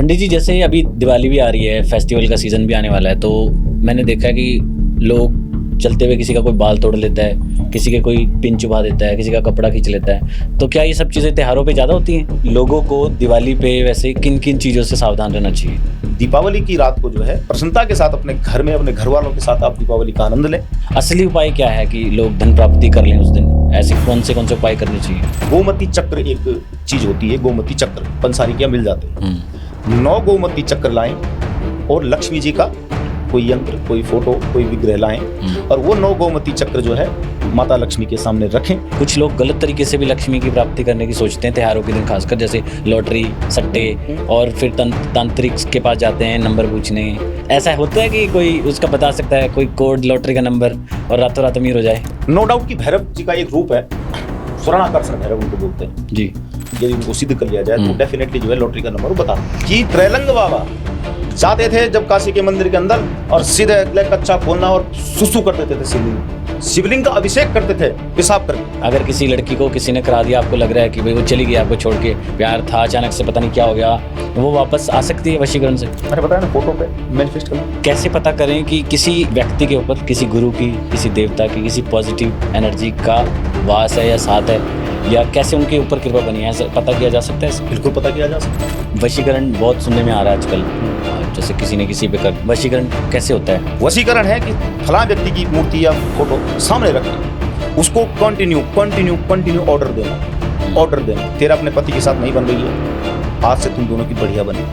पंडित जी, जैसे अभी दिवाली भी आ रही है, फेस्टिवल का सीज़न भी आने वाला है, तो मैंने देखा है कि लोग चलते हुए किसी का कोई बाल तोड़ लेता है, किसी के कोई पिन चुभा देता है, किसी का कपड़ा खींच लेता है। तो क्या ये सब चीज़ें त्योहारों पे ज़्यादा होती हैं? लोगों को दिवाली पे वैसे किन-किन चीज़ों से सावधान रहना चाहिए? दीपावली की रात को जो है प्रसन्नता के साथ अपने घर में अपने घर वालों के साथ आप दीपावली का आनंद लें। असली उपाय क्या है कि लोग धन प्राप्ति कर लें उस दिन? ऐसे कौन से उपाय करने चाहिए? गोमती चक्र एक चीज होती है, गोमती चक्र पंसारी के मिल जाते हैं। 9 गोमती चक्र लाएं और लक्ष्मी जी का कोई यंत्र, कोई फोटो, कोई विग्रह लाएं और वो 9 गोमती चक्र जो है माता लक्ष्मी के सामने रखें। कुछ लोग गलत तरीके से भी लक्ष्मी की प्राप्ति करने की सोचते हैं त्योहारों के दिन, खासकर जैसे लॉटरी, सट्टे, और फिर तांत्रिक के पास जाते हैं नंबर पूछने। ऐसा होता है कि कोई उसका बता सकता है कोई कोड लॉटरी का नंबर और रातों रात अमीर हो जाए? नो डाउट कि भैरव जी का एक रूप है, स्वर्णाकर्षण भैरव उनको बोलते हैं जी। यदि उनको सिद्ध कर लिया जाए तो डेफिनेटली जो है लॉटरी का नंबर बता कि त्रैलंग बाबा जाते थे जब काशी के मंदिर के अंदर और सीधे कच्चा खोलना और सुसु कर देते थे, शिवलिंग का अभिषेक करते थे पेशाब करके। अगर किसी लड़की को किसी ने करा दिया, आपको लग रहा है कि भाई वो चली गई आपको छोड़ के, प्यार था अचानक से पता नहीं क्या हो गया, वो वापस आ सकती है वशीकरण से? मैंने बताया ना, फोटो पे मैनिफेस्ट करना। कैसे पता करें कि किसी व्यक्ति के ऊपर, किसी गुरु की, किसी देवता की, किसी पॉजिटिव एनर्जी का वास है या साथ है, या कैसे उनके ऊपर कृपा बनी है, पता किया जा सकता है? बिल्कुल पता किया जा सकता है। वशीकरण बहुत सुनने में आ रहा है आजकल, जैसे किसी ने किसी पे कर, वशीकरण कैसे होता है? वशीकरण है कि फलां व्यक्ति की मूर्ति या फोटो सामने रखना, उसको कंटिन्यू ऑर्डर देना। तेरा अपने पति के साथ नहीं बन रही है, आज से तुम दोनों की बढ़िया बने,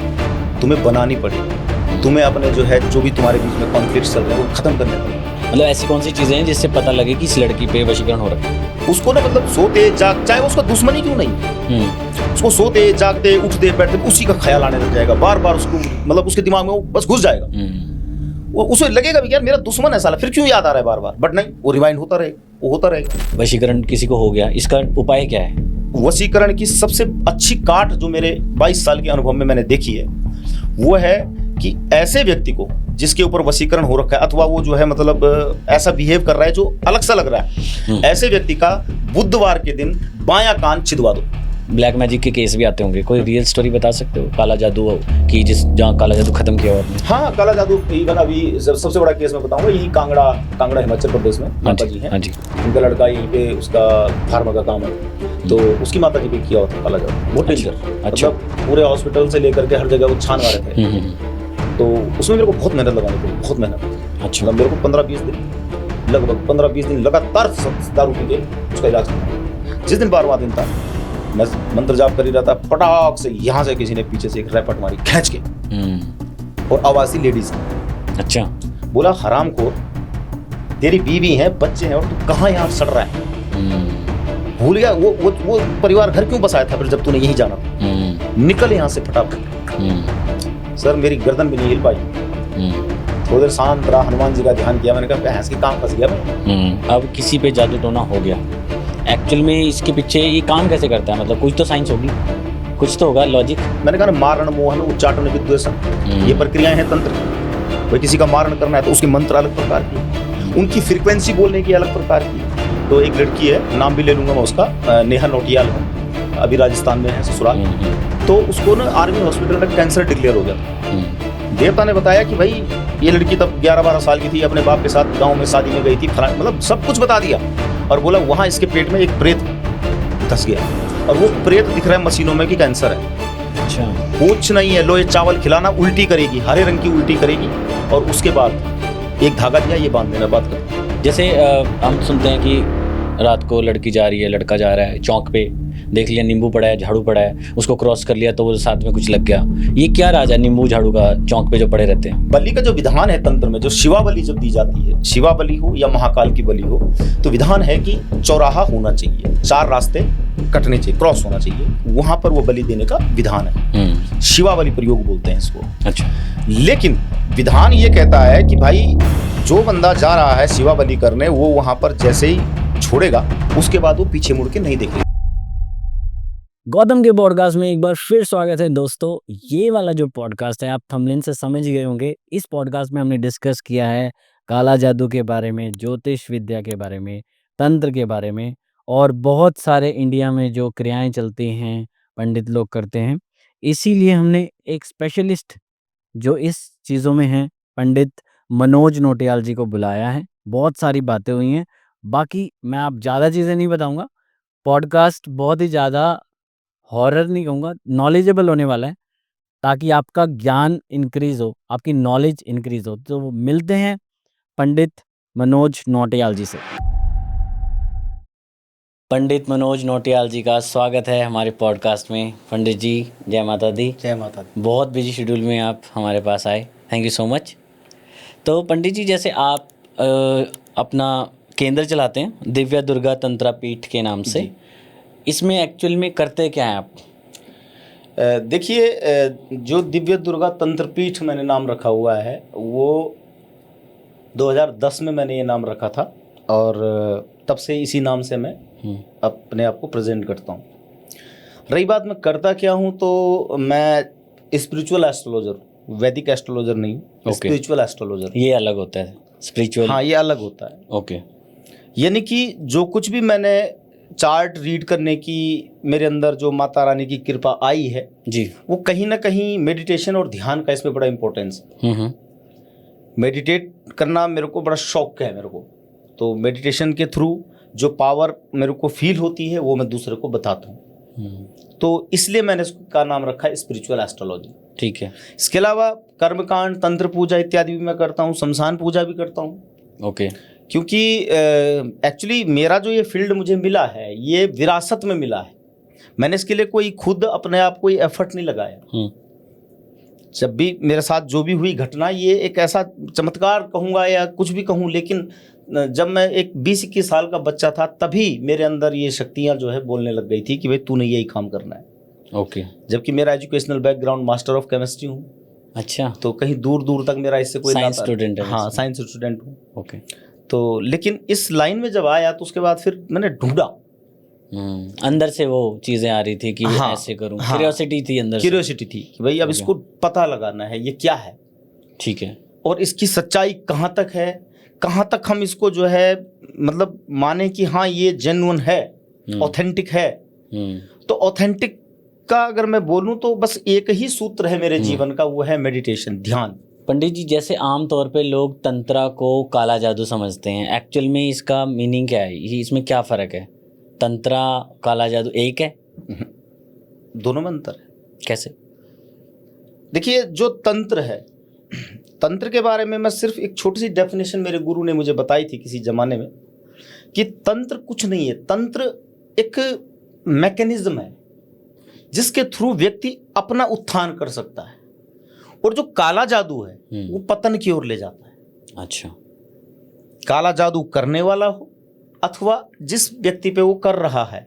तुम्हें बनानी पड़ेगी, तुम्हें अपने जो भी तुम्हारे बीच में कॉन्फ्लिक्ट चल रहे हैं वो खत्म करने पड़ेंगे। मतलब ऐसी कौन सी चीजें हैं जिससे पता लगे कि इस लड़की पे वशीकरण हो रहा है? उसको ना मतलब सोते जाग, चाहे वो उसका दुश्मनी क्यों नहीं, उसको सोते जागते उठते बैठते उसी का ख्याल आने लग जाएगा, बार बार उसको मतलब उसके दिमाग में वो बस घुस जाएगा। वो उसे लगेगा भी यार मेरा दुश्मन है साला, फिर क्यों याद आ रहा है बार बार, बट नहीं, वो रिवाइंड होता रहेगा। वशीकरण किसी को हो गया, इसका उपाय क्या है? वशीकरण की सबसे अच्छी काट जो मेरे 22 साल के अनुभव में मैंने देखी है वो है कि ऐसे व्यक्ति को जिसके ऊपर वशीकरण हो रखा है अथवा वो जो है मतलब ऐसा बिहेव कर रहा है जो अलग सा लग रहा है, ऐसे व्यक्ति का बुधवार के दिन बायां कान छिदवा दो। ब्लैक मैजिक के केस भी आते होंगे, कोई रियल स्टोरी बता सकते हो काला जादू की, जहाँ काला जादू खत्म किया हुआ आपने? हाँ, काला जादू इवन अभी सबसे बड़ा केस मैं बताऊंगा, यही कांगड़ा हिमाचल प्रदेश में माता जी हैं। उनका लड़का यहीं पे उसका फार्मा का काम है, तो उसकी माता जी पे किया होता काला जादू, बहुत डेंजर। अच्छा, पूरे हॉस्पिटल से लेकर के हर जगह वो छान मारे थे। तो उसमें मेरे को बहुत मेहनत लगानी पड़ी, बहुत मेहनत। अच्छा, मेरे को 15-20 दिन लगभग 15-20 दिन लगातार दारू पी के उसका इलाज करना। जिस दिन 12वां दिन था, मैं मंत्र जाप कर ही रहा था, पटाख से यहाँ से किसी ने पीछे से एक रैपट मारी खींच के, और आवाज थी लेडीज। अच्छा, बोला हराम को, तेरी बीवी है, बच्चे हैं, और तू कहाँ यहाँ सड़ रहा है? भूल गया वो परिवार घर क्यों बसाया था फिर जब तूने यही जाना था? निकल यहाँ से फटाफट। सर मेरी गर्दन भी नहीं हिल पाई, थोड़ी देर शांत रहा, हनुमान जी का ध्यान किया, मैंने कहा भैंस की काम फंस गया मैं। अब किसी पे जादू टोना हो गया, एक्चुअल में इसके पीछे ये काम कैसे करता है? मतलब कुछ तो साइंस होगी, कुछ तो होगा लॉजिक। मैंने कहा मारण मोहन उच्चाटन विद्वेषण, ये प्रक्रियाएं हैं तंत्र की। कोई किसी का मारण करना है तो उसके मंत्र अलग प्रकार की, उनकी फ्रीक्वेंसी बोलने की अलग प्रकार की। तो एक लड़की है, नाम भी ले लूंगा मैं उसका, नेहा नोटियाल, अभी राजस्थान में है ससुराल। तो उसको ना आर्मी हॉस्पिटल में कैंसर डिक्लेयर हो गया था। देवता ने बताया कि भाई ये लड़की तब 11-12 साल की थी, अपने बाप के साथ गांव में शादी में गई थी, मतलब सब कुछ बता दिया, और बोला वहां इसके पेट में एक प्रेत धस गया, और वो प्रेत दिख रहा है मशीनों में कि कैंसर है। अच्छा, कुछ नहीं है, लो ये चावल खिलाना, उल्टी करेगी, हरे रंग की उल्टी करेगी, और उसके बाद एक धागा दिया, ये बांध देना, बात कर। जैसे हम सुनते हैं कि रात को लड़की जा रही है, लड़का जा रहा है, चौक पे देख लिया नींबू पड़ा है, झाड़ू पड़ा है, उसको क्रॉस कर लिया तो वो साथ में कुछ लग गया। ये क्या राज है नींबू झाड़ू का चौक पे जो पड़े रहते हैं? बलि का जो विधान है तंत्र में, जो शिवा बलि जब दी जाती है, शिवा बलि हो या महाकाल की बलि हो, तो विधान है कि चौराहा होना चाहिए, 4 रास्ते कटने चाहिए, क्रॉस होना चाहिए, वहां पर वो बलि देने का विधान है। शिवा बलि प्रयोग बोलते हैं इसको। अच्छा, लेकिन विधान ये कहता है कि भाई जो बंदा जा रहा है शिवा बलि करने, वो वहां पर जैसे ही छोड़ेगा उसके बाद वो पीछे मुड़ के नहीं देखेगा। गौतम के पॉडकास्ट में एक बार फिर स्वागत है दोस्तों। ये वाला जो पॉडकास्ट है आप थंबनेल से समझ गए होंगे, इस पॉडकास्ट में हमने डिस्कस किया है काला जादू के बारे में, ज्योतिष विद्या के बारे में, तंत्र के बारे में, और बहुत सारे इंडिया में जो क्रियाएं चलती हैं पंडित लोग करते हैं, इसीलिए हमने एक स्पेशलिस्ट जो इस चीज़ों में हैं, पंडित मनोज नोटियाल जी को बुलाया है। बहुत सारी बातें हुई हैं, बाकी मैं आप ज़्यादा चीज़ें नहीं बताऊंगा। पॉडकास्ट बहुत ही ज़्यादा हॉरर नहीं कहूँगा, नॉलेजेबल होने वाला है, ताकि आपका ज्ञान इंक्रीज हो, आपकी नॉलेज इंक्रीज हो। तो मिलते हैं पंडित मनोज नोटियाल जी से। पंडित मनोज नोटियाल जी का स्वागत है हमारे पॉडकास्ट में। पंडित जी, जय माता दी। जय माता दी। बहुत बिजी शेड्यूल में आप हमारे पास आए, थैंक यू सो मच। तो पंडित जी, जैसे आप अपना केंद्र चलाते हैं दिव्य दुर्गा तंत्रा पीठ के नाम से, इसमें एक्चुअल में करते क्या हैं आप? देखिए, जो दिव्य दुर्गा तंत्र पीठ मैंने नाम रखा हुआ है वो 2010 में मैंने ये नाम रखा था और तब से इसी नाम से मैं अपने आप को प्रेजेंट करता हूँ। रही बात मैं करता क्या हूँ, तो मैं स्पिरिचुअल एस्ट्रोलॉजर, वैदिक एस्ट्रोलॉजर नहीं, स्पिरिचुअल एस्ट्रोलॉजर। ये अलग होता है स्पिरिचुअल? हाँ, ये अलग होता है। ओके। यानी कि जो कुछ भी मैंने चार्ट रीड करने की मेरे अंदर जो माता रानी की कृपा आई है जी, वो कहीं ना कहीं मेडिटेशन और ध्यान का इसमें बड़ा इंपॉर्टेंस है। मेडिटेट करना मेरे को बड़ा शौक है मेरे को, तो मेडिटेशन के थ्रू जो पावर मेरे को फील होती है वो मैं दूसरे को बताता हूँ। तो इसलिए मैंने इसका नाम रखा है स्पिरिचुअल एस्ट्रोलॉजी। ठीक है। इसके अलावा कर्मकांड, तंत्र पूजा इत्यादि भी मैं करता हूँ, शमशान पूजा भी करता हूँ। ओके। क्योंकि एक्चुअली मेरा जो ये फील्ड मुझे मिला है ये विरासत में मिला है। मैंने इसके लिए कोई खुद अपने आप कोई एफर्ट नहीं लगाया। जब भी मेरे साथ जो भी हुई घटना, ये एक ऐसा चमत्कार कहूँगा या कुछ भी कहूँ, लेकिन जब मैं एक 20-21 साल का बच्चा था तभी मेरे अंदर ये शक्तियाँ जो है बोलने लग गई थी कि भाई तूने यही काम करना है। ओके। जबकि मेरा educational background master of chemistry हूँ। अच्छा। तो कहीं दूर दूर तक मेरा इससे कोई साइंस स्टूडेंट है? हाँ, साइंस स्टूडेंट हूँ। ओके। तो लेकिन इस लाइन में जब आया तो उसके बाद फिर मैंने ढूंढा, अंदर से वो चीजें आ रही थी कि हाँ, ऐसे करूं। हाँ, क्यूरियोसिटी थी अंदर से। क्यूरियोसिटी थी कि भाई अब इसको पता लगाना है ये क्या है। ठीक है। और इसकी सच्चाई कहाँ तक है, कहाँ तक हम इसको जो है मतलब माने कि हाँ ये जेन्युइन है, ऑथेंटिक है। तो ऑथेंटिक का अगर मैं बोलूं तो बस एक ही सूत्र है मेरे जीवन का, वो है मेडिटेशन, ध्यान। पंडित जी, जैसे आम तौर पे लोग तंत्रा को काला जादू समझते हैं, एक्चुअल में इसका मीनिंग क्या है? इसमें क्या फ़र्क है? तंत्रा काला जादू एक है? दोनों में अंतर है। कैसे? देखिए, जो तंत्र है, तंत्र के बारे में मैं सिर्फ एक छोटी सी डेफिनेशन मेरे गुरु ने मुझे बताई थी किसी जमाने में कि तंत्र कुछ नहीं है। तंत्र एक मैकेनिज्म है जिसके थ्रू व्यक्ति अपना उत्थान कर सकता है, और जो काला जादू है वो पतन की ओर ले जाता है। अच्छा। काला जादू करने वाला हो अथवा जिस व्यक्ति पे वो कर रहा है।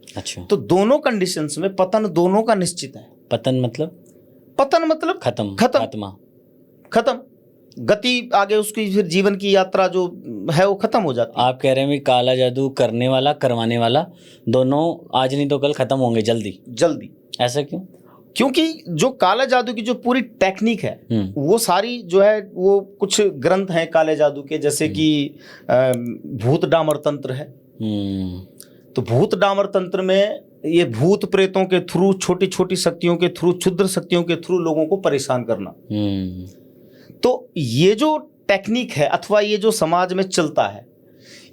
अच्छा। तो दोनों कंडीशंस में पतन दोनों का निश्चित है। पतन मतलब? पतन मतलब खत्म, खत्म, खत्म, गति आगे उसकी फिर जीवन की यात्रा जो है वो खत्म हो जाती है। आप कह रहे हैं काला जादू करने वाला, करवाने वाला, दोनों आज नहीं तो कल खत्म होंगे जल्दी जल्दी। ऐसा क्यों? क्योंकि जो काला जादू की जो पूरी टेक्निक है वो सारी जो है वो कुछ ग्रंथ हैं काले जादू के, जैसे कि भूत डामर तंत्र है। तो भूत डामर तंत्र में ये भूत प्रेतों के थ्रू, छोटी छोटी शक्तियों के थ्रू, क्षुद्र शक्तियों के थ्रू लोगों को परेशान करना। तो ये जो टेक्निक है अथवा ये जो समाज में चलता है,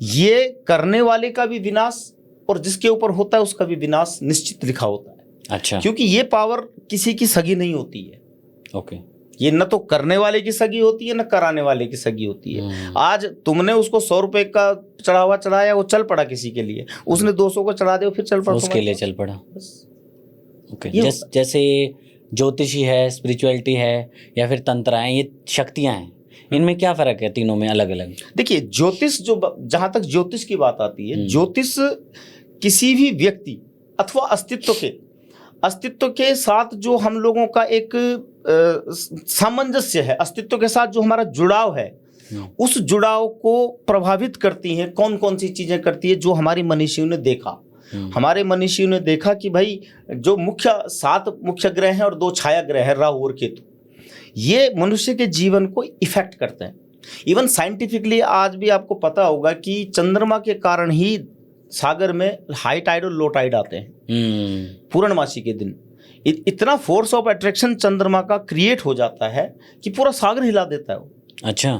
ये करने वाले का भी विनाश और जिसके ऊपर होता है उसका भी विनाश निश्चित लिखा होता है। अच्छा। क्योंकि ये पावर किसी की सगी नहीं होती है। ओके। ये न तो करने वाले की सगी होती है न कराने वाले की सगी होती है। आज तुमने उसको 100 रुपए का चढ़ावा चढ़ाया, वो चल पड़ा किसी के लिए, उसने 200 को चढ़ा दिया, फिर चल पड़ा उसके लिए चल पड़ा। ओके। जैसे जैसे है, स्पिरिचुअलिटी है या फिर तंत्र है, ये शक्तियां हैं, इनमें क्या फर्क है तीनों में अलग अलग? देखिए, ज्योतिष जो, जहां तक ज्योतिष की बात आती है, ज्योतिष किसी भी व्यक्ति अथवा अस्तित्व के साथ जो हम लोगों का एक सामंजस्य है, अस्तित्व के साथ जो हमारा जुड़ाव है, उस जुड़ाव को प्रभावित करती हैं। कौन कौन सी चीजें करती है जो हमारी मनीषियों ने देखा। हमारे मनीषियों ने देखा कि भाई जो 7 मुख्य ग्रह हैं और 2 छाया ग्रह हैं, राहु और केतु, ये मनुष्य के जीवन को इफेक्ट करते हैं। इवन साइंटिफिकली आज भी आपको पता होगा कि चंद्रमा के कारण ही सागर में हाई टाइड और लो टाइड आते हैं पूर्णमासी के दिन। इतना फोर्स ऑफ अट्रैक्शन चंद्रमा का क्रिएट हो जाता है कि पूरा सागर हिला देता है वो। अच्छा,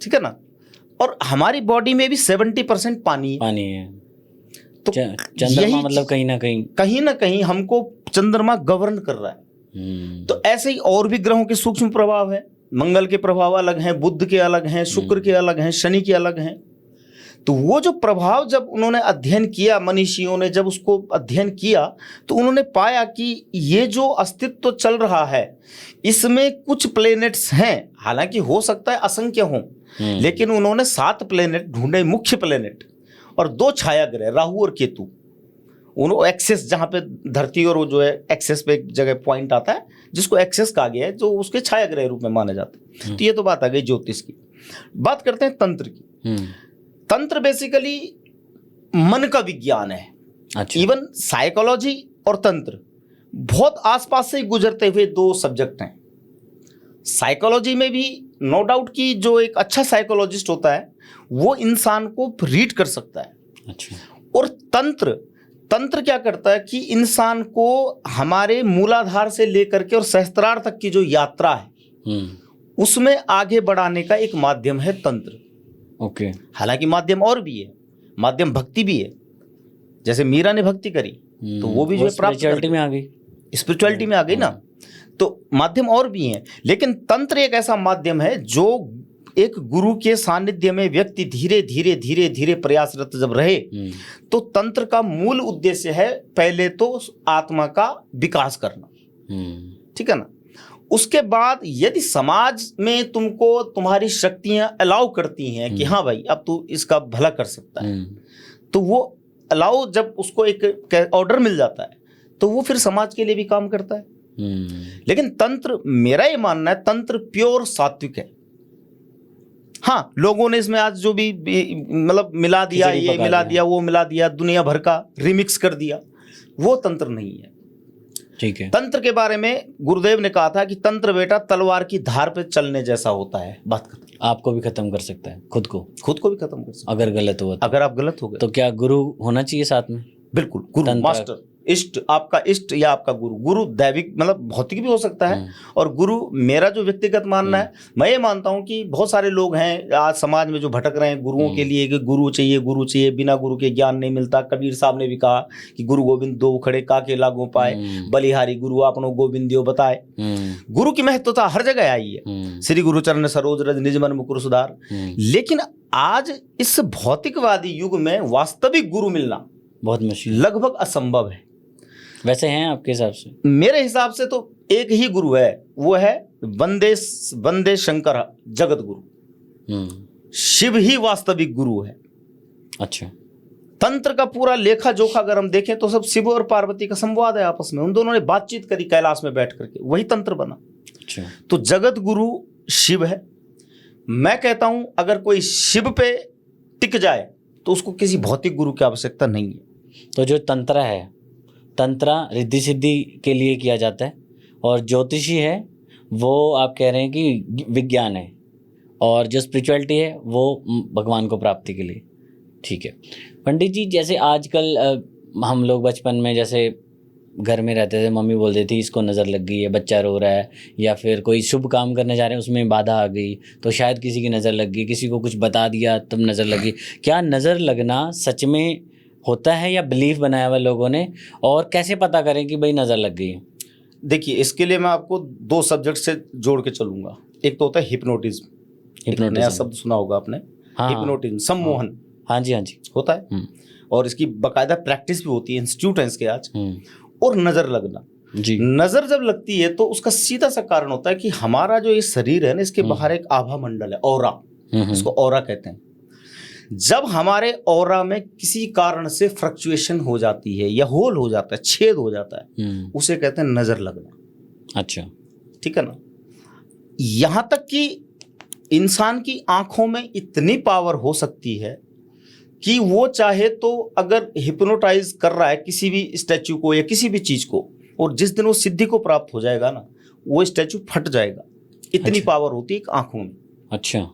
ठीक है ना। और हमारी बॉडी में भी 70% पानी है। पानी है। तो चंद्रमा मतलब कहीं ना कहीं हमको चंद्रमा गवर्न कर रहा है। तो ऐसे ही और भी ग्रहों के सूक्ष्म प्रभाव है। मंगल के प्रभाव अलग हैं, बुध के अलग हैं, शुक्र के अलग हैं, शनि के अलग हैं। तो वो जो प्रभाव जब उन्होंने अध्ययन किया, मनीषियों ने जब उसको अध्ययन किया, तो उन्होंने पाया कि ये जो अस्तित्व चल रहा है इसमें कुछ प्लेनेट्स हैं, हालांकि हो सकता है असंख्य हों, लेकिन उन्होंने 7 प्लेनेट ढूंढे, मुख्य प्लेनेट, और 2 छाया ग्रह, राहु और केतु। उन्होंने एक्सेस, जहाँ पे धरती और वो जो है एक्सेस पे एक जगह पॉइंट आता है जिसको एक्सेस कहा गया है, जो उसके छाया ग्रह रूप में माने जाते हैं। तो ये तो बात आ गई ज्योतिष की। बात करते हैं तंत्र की। तंत्र बेसिकली मन का विज्ञान है। अच्छा। इवन साइकोलॉजी और तंत्र बहुत आसपास से गुजरते हुए 2 सब्जेक्ट हैं। साइकोलॉजी में भी नो डाउट कि जो एक अच्छा साइकोलॉजिस्ट होता है वो इंसान को रीड कर सकता है। अच्छा। और तंत्र क्या करता है कि इंसान को हमारे मूलाधार से लेकर के और सहस्त्रार तक की जो यात्रा है उसमें आगे बढ़ाने का एक माध्यम है तंत्र। ओके। हालांकि माध्यम और भी है, माध्यम भक्ति भी है। जैसे मीरा ने भक्ति करी तो वो भी जो है स्पिरिचुअलिटी में आ गई, स्पिरिचुअलिटी में आ गई ना। तो माध्यम और भी हैं, लेकिन तंत्र एक ऐसा माध्यम है जो एक गुरु के सानिध्य में व्यक्ति धीरे धीरे धीरे धीरे प्रयासरत जब रहे, तो तंत्र का मूल उद्देश्य है पहले तो आत्मा का विकास करना। ठीक है ना। उसके बाद यदि समाज में तुमको तुम्हारी शक्तियां अलाउ करती हैं कि हाँ भाई अब तू इसका भला कर सकता है, तो वो अलाउ जब उसको एक ऑर्डर मिल जाता है तो वो फिर समाज के लिए भी काम करता है। लेकिन तंत्र, मेरा ये मानना है, तंत्र प्योर सात्विक है। हाँ, लोगों ने इसमें आज जो भी मतलब मिला दिया, ये मिला दिया, वो मिला दिया, दुनिया भर का रिमिक्स कर दिया, वो तंत्र नहीं है। ठीक है। तंत्र के बारे में गुरुदेव ने कहा था कि तंत्र बेटा तलवार की धार पे चलने जैसा होता है। बात खत्म। आपको भी खत्म कर सकता है, खुद को भी खत्म कर सकता है अगर गलत हुआ तो। अगर आप गलत हो गए तो क्या गुरु होना चाहिए साथ में? बिल्कुल, गुरु, मास्टर, इष्ट, आपका इष्ट या आपका गुरु। गुरु दैविक मतलब भौतिक भी हो सकता है, और गुरु मेरा जो व्यक्तिगत मानना है, मैं ये मानता हूँ कि बहुत सारे लोग हैं आज समाज में जो भटक रहे हैं गुरुओं के लिए कि गुरु चाहिए, बिना गुरु के ज्ञान नहीं मिलता। कबीर साहब ने भी कहा कि गुरु गोविंद दो खड़े काके लागू पाए, बलिहारी गुरु आपनो गोविंदियो बताए। गुरु की महत्वता हर जगह आई है। श्री गुरु चरण सरोज रज निज मन मुकुर सुधार। लेकिन आज इस भौतिकवादी युग में वास्तविक गुरु मिलना बहुत मुश्किल, लगभग असंभव है। वैसे हैं आपके हिसाब से? मेरे हिसाब से तो एक ही गुरु है, वो है वंदे शंकर जगत गुरु। शिव ही वास्तविक गुरु है। अच्छा। तंत्र का पूरा लेखा जोखा अगर हम देखें तो सब शिव और पार्वती का संवाद है आपस में। उन दोनों ने बातचीत करी कैलाश में बैठ करके, वही तंत्र बना। अच्छा। तो जगत गुरु शिव है। मैं कहता हूं अगर कोई शिव पे टिक जाए तो उसको किसी भौतिक गुरु की आवश्यकता नहीं है। तो जो तंत्र है, तंत्रा रिद्धि सिद्धि के लिए किया जाता है, और ज्योतिषी है वो आप कह रहे हैं कि विज्ञान है, और जो स्पिरिचुअलिटी है वो भगवान को प्राप्ति के लिए। ठीक है पंडित जी, जैसे आजकल हम लोग बचपन में जैसे घर में रहते थे, मम्मी बोल देती इसको नज़र लग गई है, बच्चा रो रहा है, या फिर कोई शुभ काम करने जा रहे हैं उसमें बाधा आ गई तो शायद किसी की नज़र लग गई, किसी को कुछ बता दिया तब नज़र लगी। क्या नज़र लगना सच में होता है या बिलीफ बनाया हुआ लोगों ने, और कैसे पता करें कि भाई नज़र लग गई है? देखिए, इसके लिए मैं आपको 2 सब्जेक्ट से जोड़ के चलूंगा। एक तो होता है हिप्नोटिज्म। नया शब्द सुना होगा आपने, हिप्नोटिज्म, सम्मोहन। हाँ जी होता है, और इसकी बाकायदा प्रैक्टिस भी होती है, इंस्टीट्यूट है इसके आज। और नज़र लगना जी, नज़र जब लगती है तो उसका सीधा सा कारण होता है कि हमारा जो ये शरीर है ना, इसके बाहर एक आभा मंडल है, ऑरा, इसको ऑरा कहते हैं। जब हमारे ऑरा में किसी कारण से फ्लक्चुएशन हो जाती है या होल हो जाता है, छेद हो जाता है, उसे कहते हैं नजर लगना। अच्छा, ठीक है ना। यहां तक कि इंसान की आंखों में इतनी पावर हो सकती है कि वो चाहे तो अगर हिप्नोटाइज कर रहा है किसी भी स्टैचू को या किसी भी चीज को, और जिस दिन वो सिद्धि को प्राप्त हो जाएगा ना, वो स्टैचू फट जाएगा। इतनी पावर होती है आंखों में। अच्छा,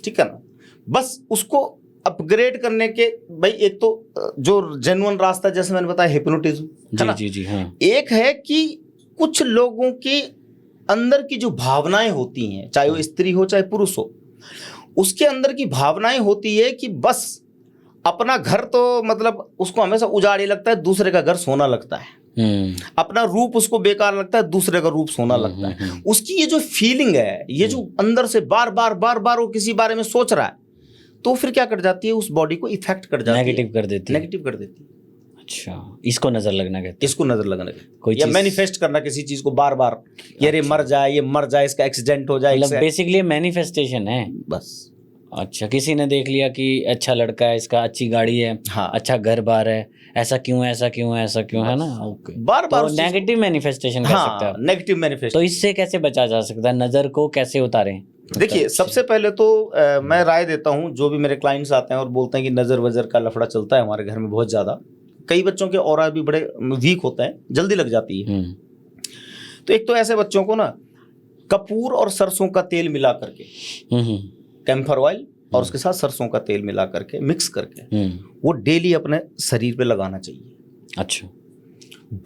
ठीक है ना। बस उसको अपग्रेड करने के, भाई एक तो जो जेन्युइन रास्ता जैसे मैंने बताया हिप्नोटिज्म है ना, जी जी हाँ, एक है कि कुछ लोगों के अंदर की जो भावनाएं होती हैं, चाहे वो स्त्री हो चाहे पुरुष हो, उसके अंदर की भावनाएं होती है कि बस अपना घर तो मतलब उसको हमेशा उजाड़ ही लगता है, दूसरे का घर सोना लगता है, अपना रूप उसको बेकार लगता है, दूसरे का रूप सोना लगता है। उसकी ये जो फीलिंग है, ये जो अंदर से बार बार वो किसी बारे में सोच रहा है, तो फिर क्या कर जाती है, उस बॉडी को इफेक्ट कर जाती है, नेगेटिव कर देती है। नेगेटिव कर देती है। अच्छा, इसको नजर लगना कहते हैं। इसको नजर लगना कहते हैं। कोई या चीज- मैनिफेस्ट करना किसी चीज को बार बार, ये मर जाए, ये मर जाए, इसका एक्सीडेंट हो जाए, मतलब बेसिकली मैनिफेस्टेशन है। बस। अच्छा, किसी ने देख लिया कि अच्छा लड़का है, इसका अच्छी गाड़ी है, हाँ। अच्छा घर बार है, ऐसा क्यों है, ऐसा क्यों है, ऐसा क्यों है ना। ओके, बार बार तो नेगेटिव मैनिफेस्टेशन कह सकते हैं हाँ, आप। Negative manifest. तो इससे कैसे बचा जा सकता है, नजर को कैसे उतारें? देखिए, सबसे पहले तो मैं राय देता हूँ, जो भी मेरे क्लाइंट्स आते हैं और बोलते हैं कि नजर वजर का लफड़ा चलता है हमारे घर में बहुत ज्यादा, कई बच्चों के ऑरा भी बड़े वीक होते हैं, जल्दी लग जाती है। तो एक तो ऐसे बच्चों को ना कपूर और सरसों का तेल मिला करके, कैम्फर ऑयल और उसके साथ सरसों का तेल मिला करके मिक्स करके वो डेली अपने शरीर पे लगाना चाहिए। अच्छा,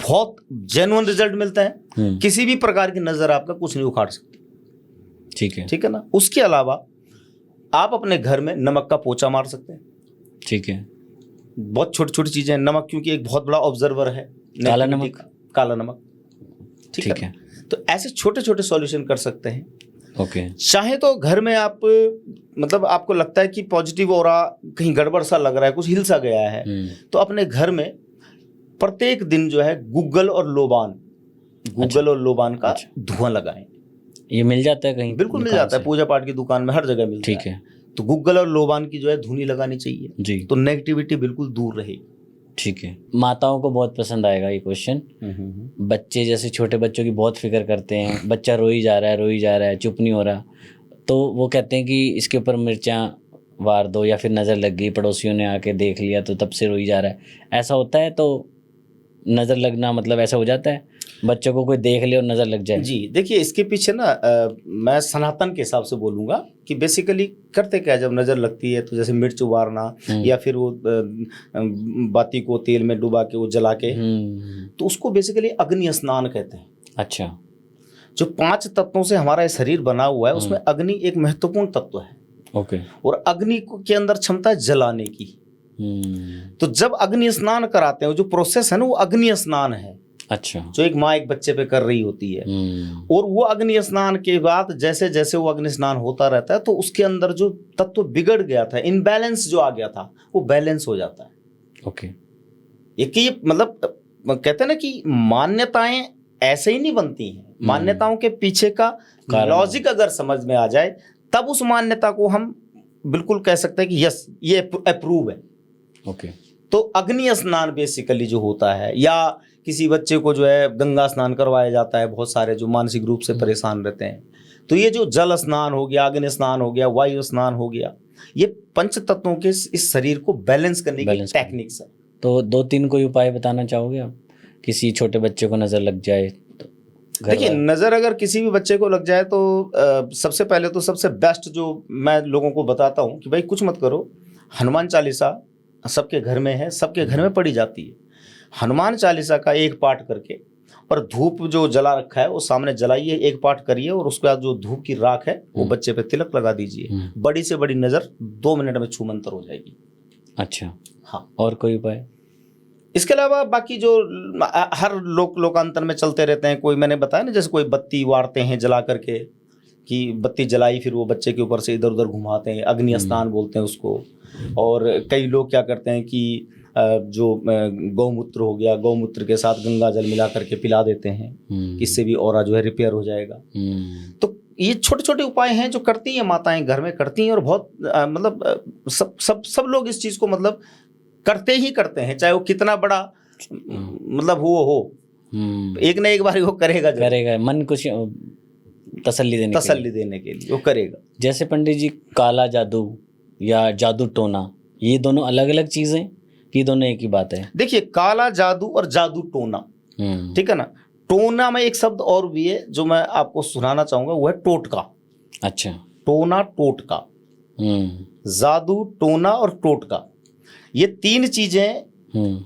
बहुत जेन्युइन रिजल्ट मिलता है, किसी भी प्रकार की नजर आपका कुछ नहीं उखाड़ सकती। ठीक है, ठीक है ना। उसके अलावा आप अपने घर में नमक का पोछा मार सकते हैं। ठीक है, बहुत छोटी छोटी चीजें, नमक क्योंकि एक बहुत बड़ा ऑब्जर्वर है, काला नमक, काला नमक, ठीक है। तो ऐसे छोटे छोटे सॉल्यूशन कर सकते हैं। ओके, चाहे तो घर में आप मतलब आपको लगता है कि पॉजिटिव ऑरा कहीं गड़बड़ सा लग रहा है, कुछ हिल सा गया है, तो अपने घर में प्रत्येक दिन जो है गूगल और लोबान का धुआं लगाएं। ये मिल जाता है कहीं? बिल्कुल मिल जाता है, पूजा पाठ की दुकान में हर जगह मिलता है। ठीक है, तो गूगल और लोबान की जो है धुनी लगानी चाहिए जी, तो नेगेटिविटी बिल्कुल दूर रहेगी। ठीक है। माताओं को बहुत पसंद आएगा ये क्वेश्चन। बच्चे जैसे छोटे बच्चों की बहुत फिक्र करते हैं, बच्चा रोई जा रहा है, चुप नहीं हो रहा, तो वो कहते हैं कि इसके ऊपर मिर्चां वार दो, या फिर नज़र लग गई, पड़ोसियों ने आके देख लिया तो तब से रोई जा रहा है। ऐसा होता है? तो नज़र लगना मतलब ऐसा हो जाता है, बच्चों को कोई देख ले और नज़र लग जाए? जी देखिए, इसके पीछे ना मैं सनातन के हिसाब से बोलूँगा कि बेसिकली करते क्या, जब नज़र लगती है तो जैसे मिर्च उबारना या फिर वो बाती को तेल में डुबा के वो जला के, तो उसको बेसिकली अग्नि स्नान कहते हैं। अच्छा, जो 5 तत्वों से हमारा शरीर बना हुआ है उसमें अग्नि एक महत्वपूर्ण तत्व है। ओके, और अग्नि के अंदर क्षमता है जलाने की। तो जब अग्नि स्नान कराते हैं, जो प्रोसेस है ना, वो अग्नि स्नान है। अच्छा, जो एक माँ एक बच्चे पे कर रही होती है, और वो अग्नि स्नान के बाद जैसे जैसे वो अग्नि स्नान होता रहता है तो उसके अंदर जो तत्व बिगड़ गया था, इनबैलेंस जो आ गया था, वो बैलेंस हो जाता है। ओके, ये मतलब कहते हैं ना कि मान्यताएं ऐसे ही नहीं बनती हैं, मान्यताओं के पीछे का लॉजिक अगर समझ में आ जाए तब उस मान्यता को हम बिल्कुल कह सकते हैं कि यस, ये अप्रूव है। ओके, तो अग्नि स्नान बेसिकली जो होता है, या किसी बच्चे को जो है गंगा स्नान करवाया जाता है, बहुत सारे जो मानसिक रूप से परेशान रहते हैं, तो ये जो जल स्नान हो गया, अग्नि स्नान हो गया, वायु स्नान हो गया, ये 5 तत्वों के इस शरीर को बैलेंस करने की टेक्निक्स है। तो 2-3 कोई उपाय बताना चाहोगे आप, किसी छोटे बच्चे को नजर लग जाए तो? देखिए, नजर अगर किसी भी बच्चे को लग जाए तो सबसे पहले तो सबसे बेस्ट जो मैं लोगों को बताता हूँ कि भाई कुछ मत करो, हनुमान चालीसा सबके घर में है, सबके घर में पढ़ी जाती है। हनुमान चालीसा का एक पाठ करके और धूप जो जला रखा है वो सामने जलाइए, एक पाठ करिए, और उसके बाद जो धूप की राख है वो बच्चे पे तिलक लगा दीजिए। बड़ी से बड़ी नजर 2 मिनट में छूमंतर हो जाएगी। अच्छा, हाँ। और कोई उपाय? इसके अलावा बाकी जो हर लोकांतर में चलते रहते हैं, कोई मैंने बताया ना, जैसे कोई बत्ती वारते हैं जला करके, कि बत्ती जलाई फिर वो बच्चे के ऊपर से इधर उधर घुमाते हैं, अग्नि स्नान बोलते हैं उसको। और कई लोग क्या करते हैं कि जो गौमूत्र हो गया, गौमूत्र के साथ गंगा जल मिला करके पिला देते हैं, इससे भी ऑरा जो है रिपेयर हो जाएगा। तो ये छोटे छोटे उपाय हैं जो करती हैं माताएं, घर में करती हैं, और बहुत मतलब सब लोग इस चीज़ को मतलब करते ही करते हैं, चाहे वो कितना बड़ा मतलब हो एक ना एक बार वो करेगा, मन कुछ तसल्ली देने के लिए वो करेगा। जैसे पंडित जी, काला जादू या जादू टोना, ये दोनों अलग अलग चीजें कि दोनों एक ही बात है? देखिए, काला जादू और जादू टोना, ठीक है ना। टोना में एक शब्द और भी है जो मैं आपको सुनाना चाहूंगा, वो है टोटका। अच्छा, टोना टोटका। जादू, टोना और टोटका, ये तीन चीजें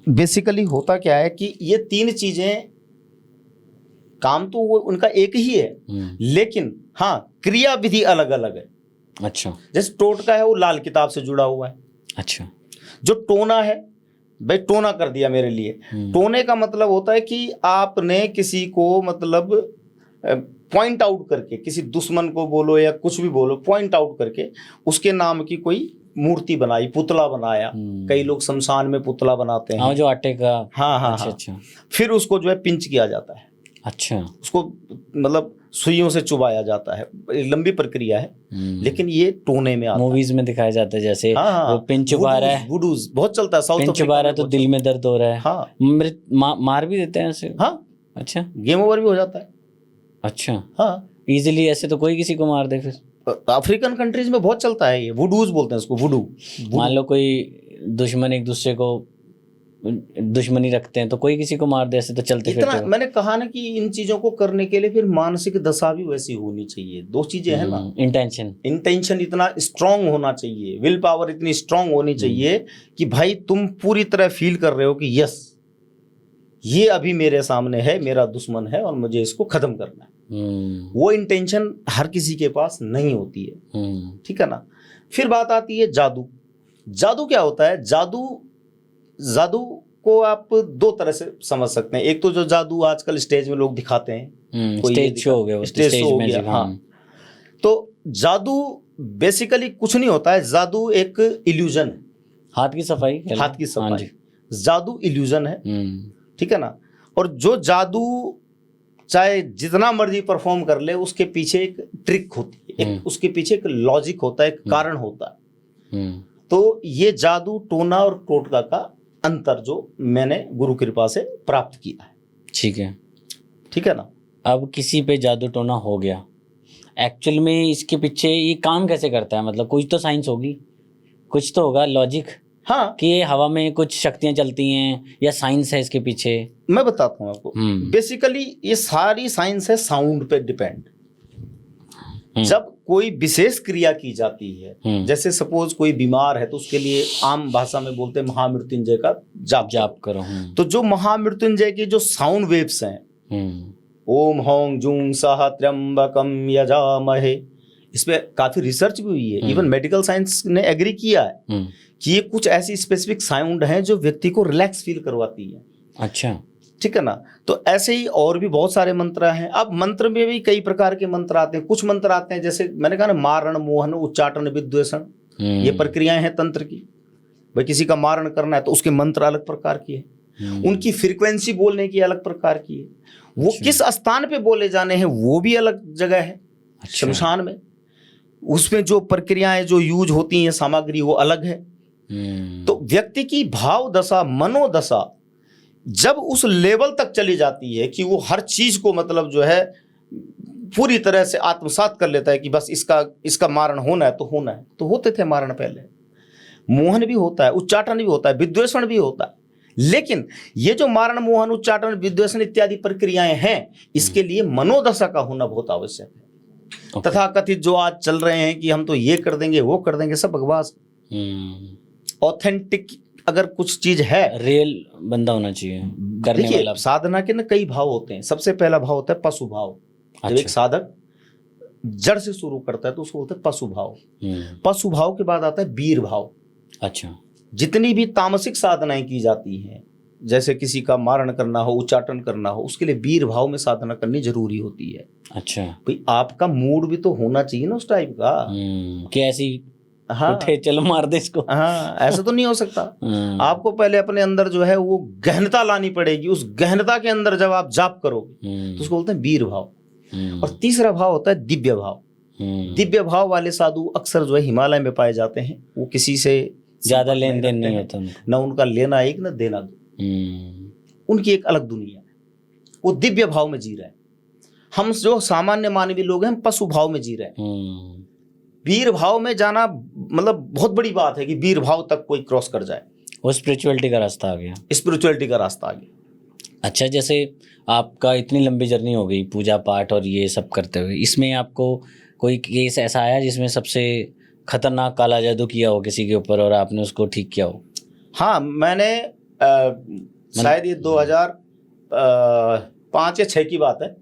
बेसिकली होता क्या है कि ये तीन चीजें काम तो वो उनका एक ही है, लेकिन हाँ क्रिया विधि अलग अलग है। अच्छा। जैसे टोटका है वो लाल किताब से जुड़ा हुआ है। अच्छा। जो टोना है, भाई टोना कर दिया मेरे लिए, टोने का मतलब होता है कि आपने किसी को मतलब पॉइंट आउट करके, किसी दुश्मन को बोलो या कुछ भी बोलो, पॉइंट आउट करके उसके नाम की कोई मूर्ति बनाई, पुतला बनाया। कई लोग शमशान में पुतला बनाते हैं। हाँ, जो आटे का। हाँ हाँ अच्छा, हाँ। अच्छा। फिर उसको जो है पिंच किया जाता है। अच्छा। उसको मतलब सुइयों से चुबाया जाता है, लंबी प्रक्रिया है, लेकिन ये टोने में आता है। मूवीज में दिखाया जाता है, जैसे वो पिंच चुबा रहा है, वुडूज बहुत चलता है, साउथ पिंच चुबा रहा है तो दिल में दर्द हो रहा है। हाँ, मार भी देते हैं ऐसे। हाँ, अच्छा, गेम ओवर भी हो जाता है। अच्छा, हाँ, इजीली ऐसे तो कोई किसी को मार दे फिर। अफ्रीकन कंट्रीज में बहुत चलता है ये, वुडूज बोलते हैं इसको, वुडू। मान लो कोई दुश्मन एक दूसरे को दुश्मनी रखते हैं तो कोई किसी को मार दे, ऐसे तो चलते इतना फिरते। मैंने कहा ना कि इन चीजों को करने के लिए फिर मानसिक दशा भी वैसी होनी चाहिए। दो चीजें हैं ना, इंटेंशन इतना स्ट्रांग होना चाहिए, विल पावर इतनी स्ट्रांग होनी चाहिए कि भाई तुम पूरी तरह फील कर रहे हो कि यस ये अभी मेरे सामने है, मेरा दुश्मन है और मुझे इसको खत्म करना है। वो इंटेंशन हर किसी के पास नहीं होती है, ठीक है ना। फिर बात आती है जादू। जादू क्या होता है? जादू को आप दो तरह से समझ सकते हैं। एक तो जो जादू आजकल स्टेज में लोग दिखाते हैं, स्टेज शो हो गया, स्टेज शो हो गया। हाँ, तो जादू बेसिकली कुछ नहीं होता है, जादू एक इल्यूजन है। हाथ की सफाई, जादू इल्यूजन है, ठीक है ना। और जो जादू चाहे जितना मर्जी परफॉर्म कर ले, उसके पीछे एक ट्रिक होती है, उसके पीछे एक लॉजिक होता है, एक कारण होता है। तो ये जादू, टोना और टोटका का अंतर जो मैंने गुरु कृपा से प्राप्त किया है। ठीक है ना। अब किसी पे जादू टोना हो गया, एक्चुअल में इसके पीछे ये काम कैसे करता है? मतलब कुछ तो साइंस होगी, कुछ तो होगा लॉजिक। हाँ, कि ये हवा में कुछ शक्तियां चलती हैं या साइंस है इसके पीछे? मैं बताता हूँ आपको। बेसिकली ये सारी साइंस है साउंड पे डिपेंड। जब कोई विशेष क्रिया की जाती है, जैसे सपोज कोई बीमार है तो उसके लिए आम भाषा में बोलते हैं महामृत्युंजय का जाप करो। तो जो महामृत्युंजय के जो साउंड वेव्स हैं, ओम हौं जूं सह त्र्यंबकम यजामहे, इस पे काफी रिसर्च भी हुई है। इवन मेडिकल साइंस ने एग्री किया है कि ये कुछ ऐसी स्पेसिफिक साउंड हैं जो व्यक्ति को रिलैक्स फील करवाती है। अच्छा, ठीक है ना। तो ऐसे ही और भी बहुत सारे मंत्र हैं। अब मंत्र में भी कई प्रकार के मंत्र आते हैं। कुछ मंत्र आते हैं जैसे मैंने कहा ना, मारण, मोहन, उच्चाटन, विद्वेषण, ये प्रक्रियाएं हैं तंत्र की। भाई किसी का मारण करना है तो उसके मंत्र अलग प्रकार की है, उनकी फ्रीक्वेंसी बोलने की अलग प्रकार की है, वो किस स्थान पे बोले जाने हैं वो भी अलग जगह है। शमशान में उसमें जो प्रक्रियाएं जो यूज होती हैं, सामग्री, वो अलग है। तो व्यक्ति की भाव दशा, मनोदशा जब उस लेवल तक चली जाती है कि वो हर चीज को मतलब जो है पूरी तरह से आत्मसात कर लेता है कि बस इसका मारण होना है तो होना है, तो होते थे मारण पहले। मोहन भी होता है, उच्चाटन भी होता है, विद्वेषण भी होता है। लेकिन ये जो मारण, मोहन, उच्चाटन, विद्वेषण इत्यादि प्रक्रियाएं हैं, इसके लिए मनोदशा का होना बहुत आवश्यक है। तथा कथित जो आज चल रहे हैं कि हम तो ये कर देंगे, वो कर देंगे, सब बकवास। ऑथेंटिक अगर कुछ चीज है, रियल बंदा होना चाहिए करने वाला। साधना के ना कई भाव होते हैं। सबसे पहला भाव होता है पशु भाव। जब एक साधक जड़ से शुरू करता है तो उसको होता है पशु भाव। पशु भाव के बाद आता है वीर भाव। अच्छा, जितनी भी तामसिक साधनाएं की जाती हैं, जैसे किसी का मारण करना हो, उच्चाटन करना हो, उसके लिए वीर भाव में साधना करनी जरूरी होती है। अच्छा, भाई आपका मूड भी तो होना चाहिए ना उस टाइप का, कि ऐसी हाँ उठे चलो मार दे इसको। हाँ, ऐसा तो नहीं हो सकता। आपको पहले अपने अंदर जो है वो गहनता लानी पड़ेगी। उस गहनता के अंदर जब आप जाप करोगे तो उसको बोलते हैं वीर भाव। और तीसरा भाव होता है दिव्य भाव। दिव्य भाव वाले साधु अक्सर जो है हिमालय में पाए जाते हैं। वो किसी से ज्यादा लेन देन नहीं होता, न उनका लेना एक न देना दो। उनकी एक अलग दुनिया है, वो दिव्य भाव में जी रहे हैं। हम जो सामान्य मानवीय लोग हैं, हम पशु भाव में जी रहे हैं। वीर भाव में जाना मतलब बहुत बड़ी बात है कि वीर भाव तक कोई क्रॉस कर जाए, वो स्पिरिचुअलिटी का रास्ता आ गया। स्पिरिचुअलिटी का रास्ता आ गया। अच्छा, जैसे आपका इतनी लंबी जर्नी हो गई पूजा पाठ और ये सब करते हुए, इसमें आपको कोई केस ऐसा आया जिसमें सबसे खतरनाक काला जादू किया हो किसी के ऊपर और आपने उसको ठीक किया हो? हाँ, मैंने शायद ये 2005 या 6 की बात है।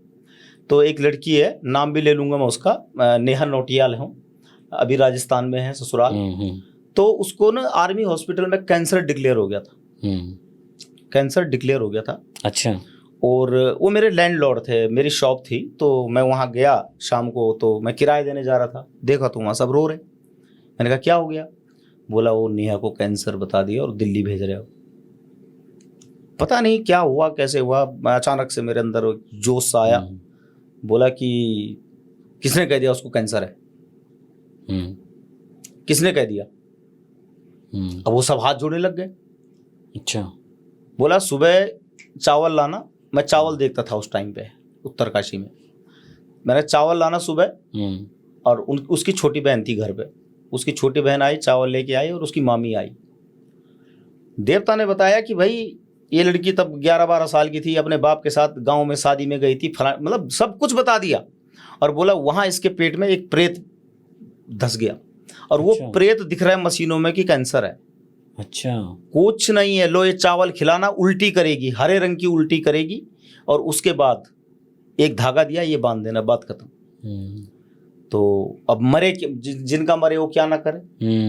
तो एक लड़की है, नाम भी ले लूँगा मैं उसका, नेहा नोटियाल हूँ, अभी राजस्थान में है ससुराल। तो उसको ना आर्मी हॉस्पिटल में कैंसर डिक्लेयर हो गया था। कैंसर डिक्लेयर हो गया था। अच्छा। और वो मेरे लैंडलॉर्ड थे, मेरी शॉप थी, तो मैं वहाँ गया शाम को, तो मैं किराया देने जा रहा था, देखा तो वहाँ सब रो रहे। मैंने कहा क्या हो गया? बोला वो नेहा को कैंसर बता दिया और दिल्ली भेज रहे हो। पता नहीं क्या हुआ, कैसे हुआ, अचानक से मेरे अंदर जोश सा आया। बोला कि किसने कह दिया उसको कैंसर है? किसने कह दिया? अब वो सब हाथ जोड़ने लग गए। अच्छा। बोला सुबह चावल लाना, मैं चावल देखता था उस टाइम पे उत्तरकाशी में। मैंने चावल लाना सुबह, और उसकी छोटी बहन थी घर पे, उसकी छोटी बहन आई, चावल लेके आई, और उसकी मामी आई। देवता ने बताया कि भाई ये लड़की तब 11-12 साल की थी, अपने बाप के साथ गांव में शादी में गई थी, मतलब सब कुछ बता दिया। और बोला वहां इसके पेट में एक प्रेत धस गया, और वो प्रेत दिख रहा है मशीनों में कि कैंसर है। अच्छा। कुछ नहीं है, लो ये चावल खिलाना, उल्टी करेगी, हरे रंग की उल्टी करेगी, और उसके बाद एक धागा दिया, ये बांध देना, बात खत्म। तो अब मरे, जिनका मरे वो क्या ना करे।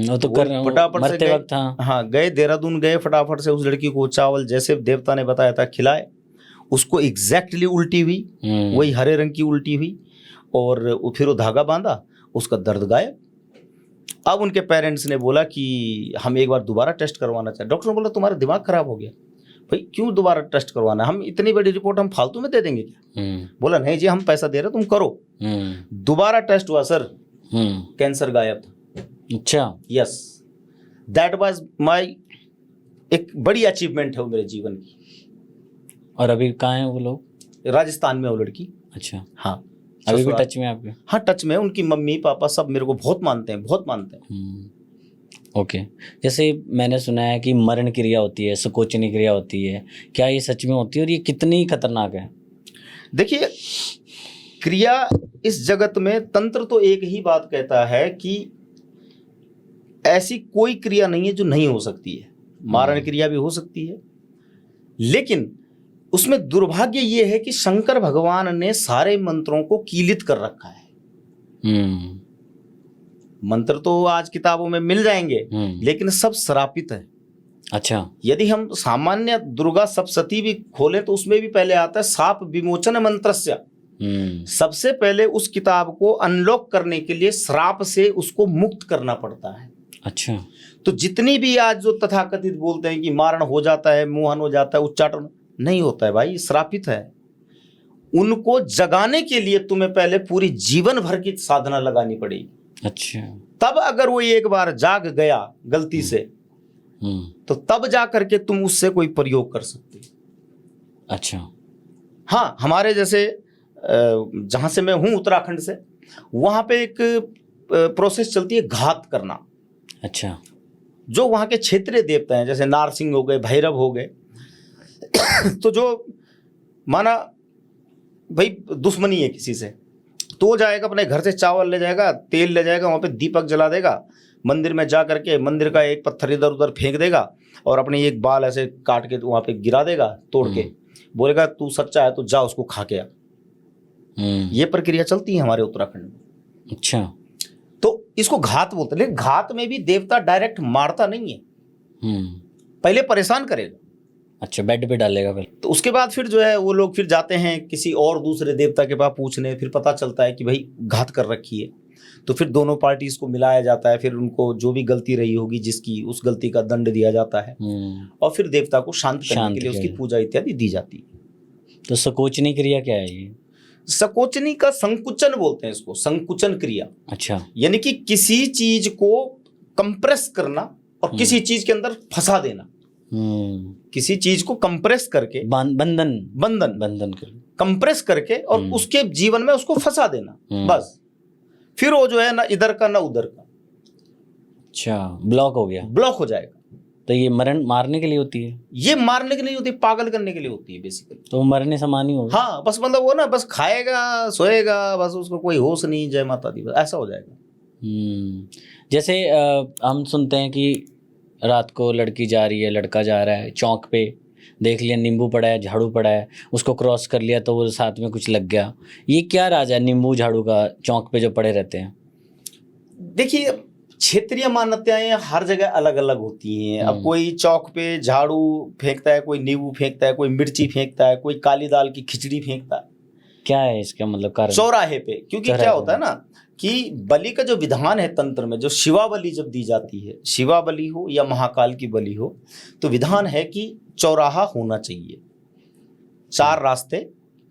वो तो फटाफट से गए, वक्त हाँ गए देहरादून, गए फटाफट से, उस लड़की को चावल जैसे देवता ने बताया था खिलाए, उसको एग्जैक्टली उल्टी हुई, वही हरे रंग की उल्टी हुई, और फिर वो धागा बांधा, उसका दर्द गायब। अब उनके पेरेंट्स ने बोला कि हम एक बार दोबारा टेस्ट करवाना चाहते। डॉक्टर ने बोला तुम्हारा दिमाग खराब हो गया भाई, क्यों दोबारा टेस्ट करवाना, हम इतनी बड़ी रिपोर्ट हम फालतू में दे देंगे क्या? बोला नहीं जी, हम पैसा दे रहे तुम करो। दोबारा टेस्ट हुआ सर, कैंसर गायब था। अच्छा। यस, दैट वाज माय एक बड़ी अचीवमेंट है वो मेरे जीवन की। और अभी कहाँ हैं वो लोग? राजस्थान में वो लड़की। अच्छा। हाँ, अभी भी टच में आपके? हाँ टच में, उनकी मम्मी पापा सब मेरे को बहुत मानते हैं, बहुत मानते हैं। ओके। जैसे मैंने सुना है कि मरण क्रिया होती है, सकोचनी क्रिया होती है, क्या ये सच में होती है और ये कितनी खतरनाक है? देखिए, क्रिया इस जगत में, तंत्र तो एक ही बात कहता है कि ऐसी कोई क्रिया नहीं है जो नहीं हो सकती है। मारण क्रिया भी हो सकती है, लेकिन उसमें दुर्भाग्य ये है कि शंकर भगवान ने सारे मंत्रों को कीलित कर रखा है। मंत्र तो आज किताबों में मिल जाएंगे, लेकिन सब श्रापित है। अच्छा। यदि हम सामान्य दुर्गा सप्तशती भी खोलें तो उसमें भी पहले आता है साप विमोचन मंत्रस्य। सबसे पहले उस किताब को अनलॉक करने के लिए श्राप से उसको मुक्त करना पड़ता है। अच्छा। तो जितनी भी आज जो तथाकथित बोलते हैं कि मारण हो जाता है, मोहन हो जाता है, उच्चाटन नहीं होता है भाई, श्रापित है। उनको जगाने के लिए तुम्हें पहले पूरी जीवन भर की साधना लगानी पड़ेगी। अच्छा। तब अगर वो एक बार जाग गया गलती से, तो तब जा करके तुम उससे कोई प्रयोग कर सकते। अच्छा। हाँ, हमारे जैसे जहां से मैं हूं उत्तराखंड से, वहां पे एक प्रोसेस चलती है घात करना। अच्छा। जो वहां के क्षेत्रीय देवता हैं, जैसे नारसिंह हो गए, भैरव हो गए, तो जो माना भाई दुश्मनी है किसी से, तो जाएगा अपने घर से चावल ले जाएगा, तेल ले जाएगा, वहाँ पे दीपक जला देगा, मंदिर में जा करके मंदिर का एक पत्थर इधर उधर फेंक देगा, और अपने एक बाल ऐसे काट के वहाँ पे गिरा देगा तोड़ के, बोलेगा तू सच्चा है तो जा उसको खा के आ। ये प्रक्रिया चलती है हमारे उत्तराखंड में। अच्छा। तो इसको घात बोलते हैं, लेकिन घात में भी देवता डायरेक्ट मारता नहीं है, पहले परेशान करेगा। अच्छा, बेड पे डालेगा फिर। तो उसके बाद फिर जो है वो लोग फिर जाते हैं किसी और दूसरे देवता के पास पूछने, फिर पता चलता है कि भाई घात कर रखी है, तो फिर दोनों पार्टीज को मिलाया जाता है, फिर उनको जो भी गलती रही होगी जिसकी, उस गलती का दंड दिया जाता है, और फिर देवता को शांत करने के लिए उसकी पूजा इत्यादि दी जाती है। तो सकोचनी क्रिया क्या है ये? सकोचनी का संकुचन बोलते हैं इसको, संकुचन क्रिया। अच्छा। यानी कि किसी चीज को कंप्रेस करना और किसी चीज के अंदर फंसा देना। किसी चीज को कंप्रेस करके, बंधन बंधन बंधन कर कंप्रेस करके, और उसके जीवन में उसको फंसा देना, बस। फिर वो जो है ना इधर का ना उधर का। अच्छा, ब्लॉक हो गया, ब्लॉक हो जाएगा। तो ये मरण मारने के लिए होती है? ये मारने के लिए होती है, पागल करने के लिए होती है बेसिकली। तो मरने समान ही होगा। हाँ, बस मतलब वो ना बस खाएगा सोएगा, बस उसको कोई होश नहीं, जय माता दी, बस ऐसा हो जाएगा। जैसे हम सुनते हैं कि रात को लड़की जा रही है, लड़का जा रहा है, चौक पे देख लिया नींबू पड़ा है, झाड़ू पड़ा है, उसको क्रॉस कर लिया तो वो साथ में कुछ लग गया। ये क्या राज है नींबू झाड़ू का चौक पे जो पड़े रहते हैं? देखिए, क्षेत्रीय मान्यताएं हर जगह अलग अलग होती हैं। अब कोई चौक पे झाड़ू फेंकता है, कोई नींबू फेंकता है, कोई मिर्ची फेंकता है, कोई काली दाल की खिचड़ी फेंकता है। क्या है इसका मतलब कारण? चौराहे पे, क्योंकि क्या होता है ना कि बलि का जो विधान है तंत्र में, जो शिवा बलि जब दी जाती है, शिवा बलि हो या महाकाल की बलि हो, तो विधान है कि चौराहा होना चाहिए, 4 रास्ते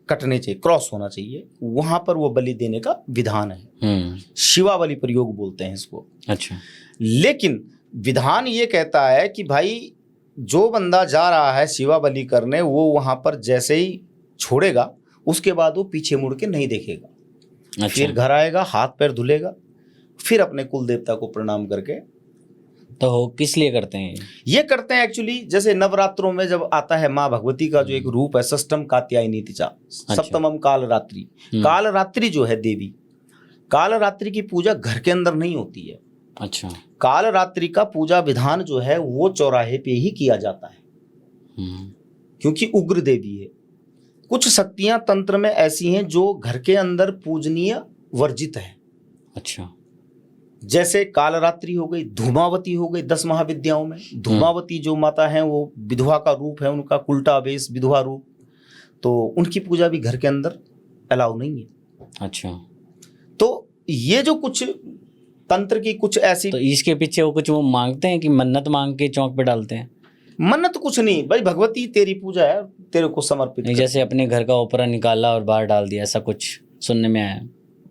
कटने चाहिए, क्रॉस होना चाहिए, वहां पर वो बलि देने का विधान है। शिवा बलि प्रयोग बोलते हैं इसको। अच्छा। लेकिन विधान ये कहता है कि भाई जो बंदा जा रहा है शिवा बलि करने, वो वहां पर जैसे ही छोड़ेगा उसके बाद वो पीछे मुड़ के नहीं देखेगा। अच्छा। फिर घर आएगा, हाथ पैर धुलेगा, फिर अपने कुल देवता को प्रणाम करके। तो किस लिए करते हैं ये करते हैं एक्चुअली, जैसे नवरात्रों में जब आता है माँ भगवती का जो एक रूप है, षष्ठम कात्यायनी तिचा, सप्तमम कालरात्रि। कालरात्रि जो है देवी, कालरात्रि की पूजा घर के अंदर नहीं होती है। अच्छा। कालरात्रि का पूजा विधान जो है वो चौराहे पे ही किया जाता है, क्योंकि उग्र देवी है। कुछ शक्तियां तंत्र में ऐसी हैं जो घर के अंदर पूजनीय वर्जित है। अच्छा। जैसे कालरात्रि हो गई, धूमावती हो गई, 10 महाविद्याओं में धूमावती जो माता है वो विधवा का रूप है, उनका उल्टा वेश विधवा रूप, तो उनकी पूजा भी घर के अंदर अलाउ नहीं है। अच्छा। तो ये जो कुछ तंत्र की कुछ ऐसी, तो इसके पीछे वो कुछ वो मांगते हैं कि मन्नत मांग के चौक पे डालते हैं? मन्नत कुछ नहीं भाई, भगवती तेरी पूजा है, तेरे को समर्पित। नहीं, जैसे अपने घर का ओपरा निकाला और बाहर डाल दिया, ऐसा कुछ सुनने में आया?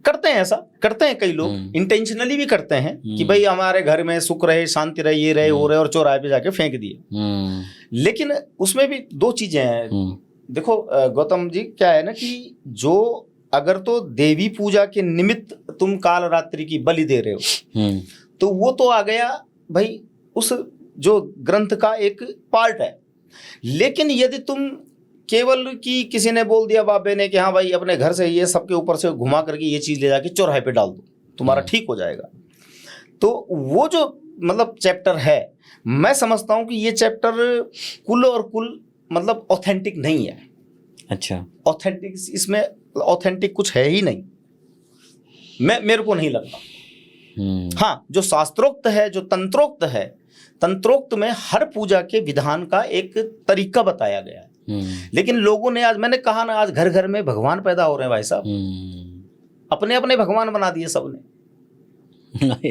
करते हैं, ऐसा करते हैं कई लोग, इंटेंशनली भी करते हैं कि भाई हमारे घर में सुख रहे, शांति रहे, ये रहे, वो रहे, और चौराहे पे जाके फेंक दिए। लेकिन उसमें भी 2 चीजें हैं। देखो गौतम जी, क्या है ना कि जो अगर तो देवी पूजा के निमित्त तुम कालरात्रि की बलि दे रहे हो, तो वो तो आ गया भाई उस जो ग्रंथ का एक पार्ट है। लेकिन यदि तुम केवल कि किसी ने बोल दिया बाबे ने कि हाँ भाई अपने घर से ये सबके ऊपर से घुमा करके ये चीज ले जाके चौराहे पे डाल दो, तुम्हारा ठीक हो जाएगा, तो वो जो मतलब चैप्टर है, मैं समझता हूं कि ये चैप्टर कुल और कुल मतलब ऑथेंटिक नहीं है। अच्छा। ऑथेंटिक, इसमें ऑथेंटिक कुछ है ही नहीं, मेरे को नहीं लगता। हाँ, जो शास्त्रोक्त है, जो तंत्रोक्त है, तंत्रोक्त में हर पूजा के विधान का एक तरीका बताया गया है। लेकिन लोगों ने, आज मैंने कहा ना, आज घर घर में भगवान पैदा हो रहे हैं भाई साहब, अपने अपने भगवान बना दिए सबने।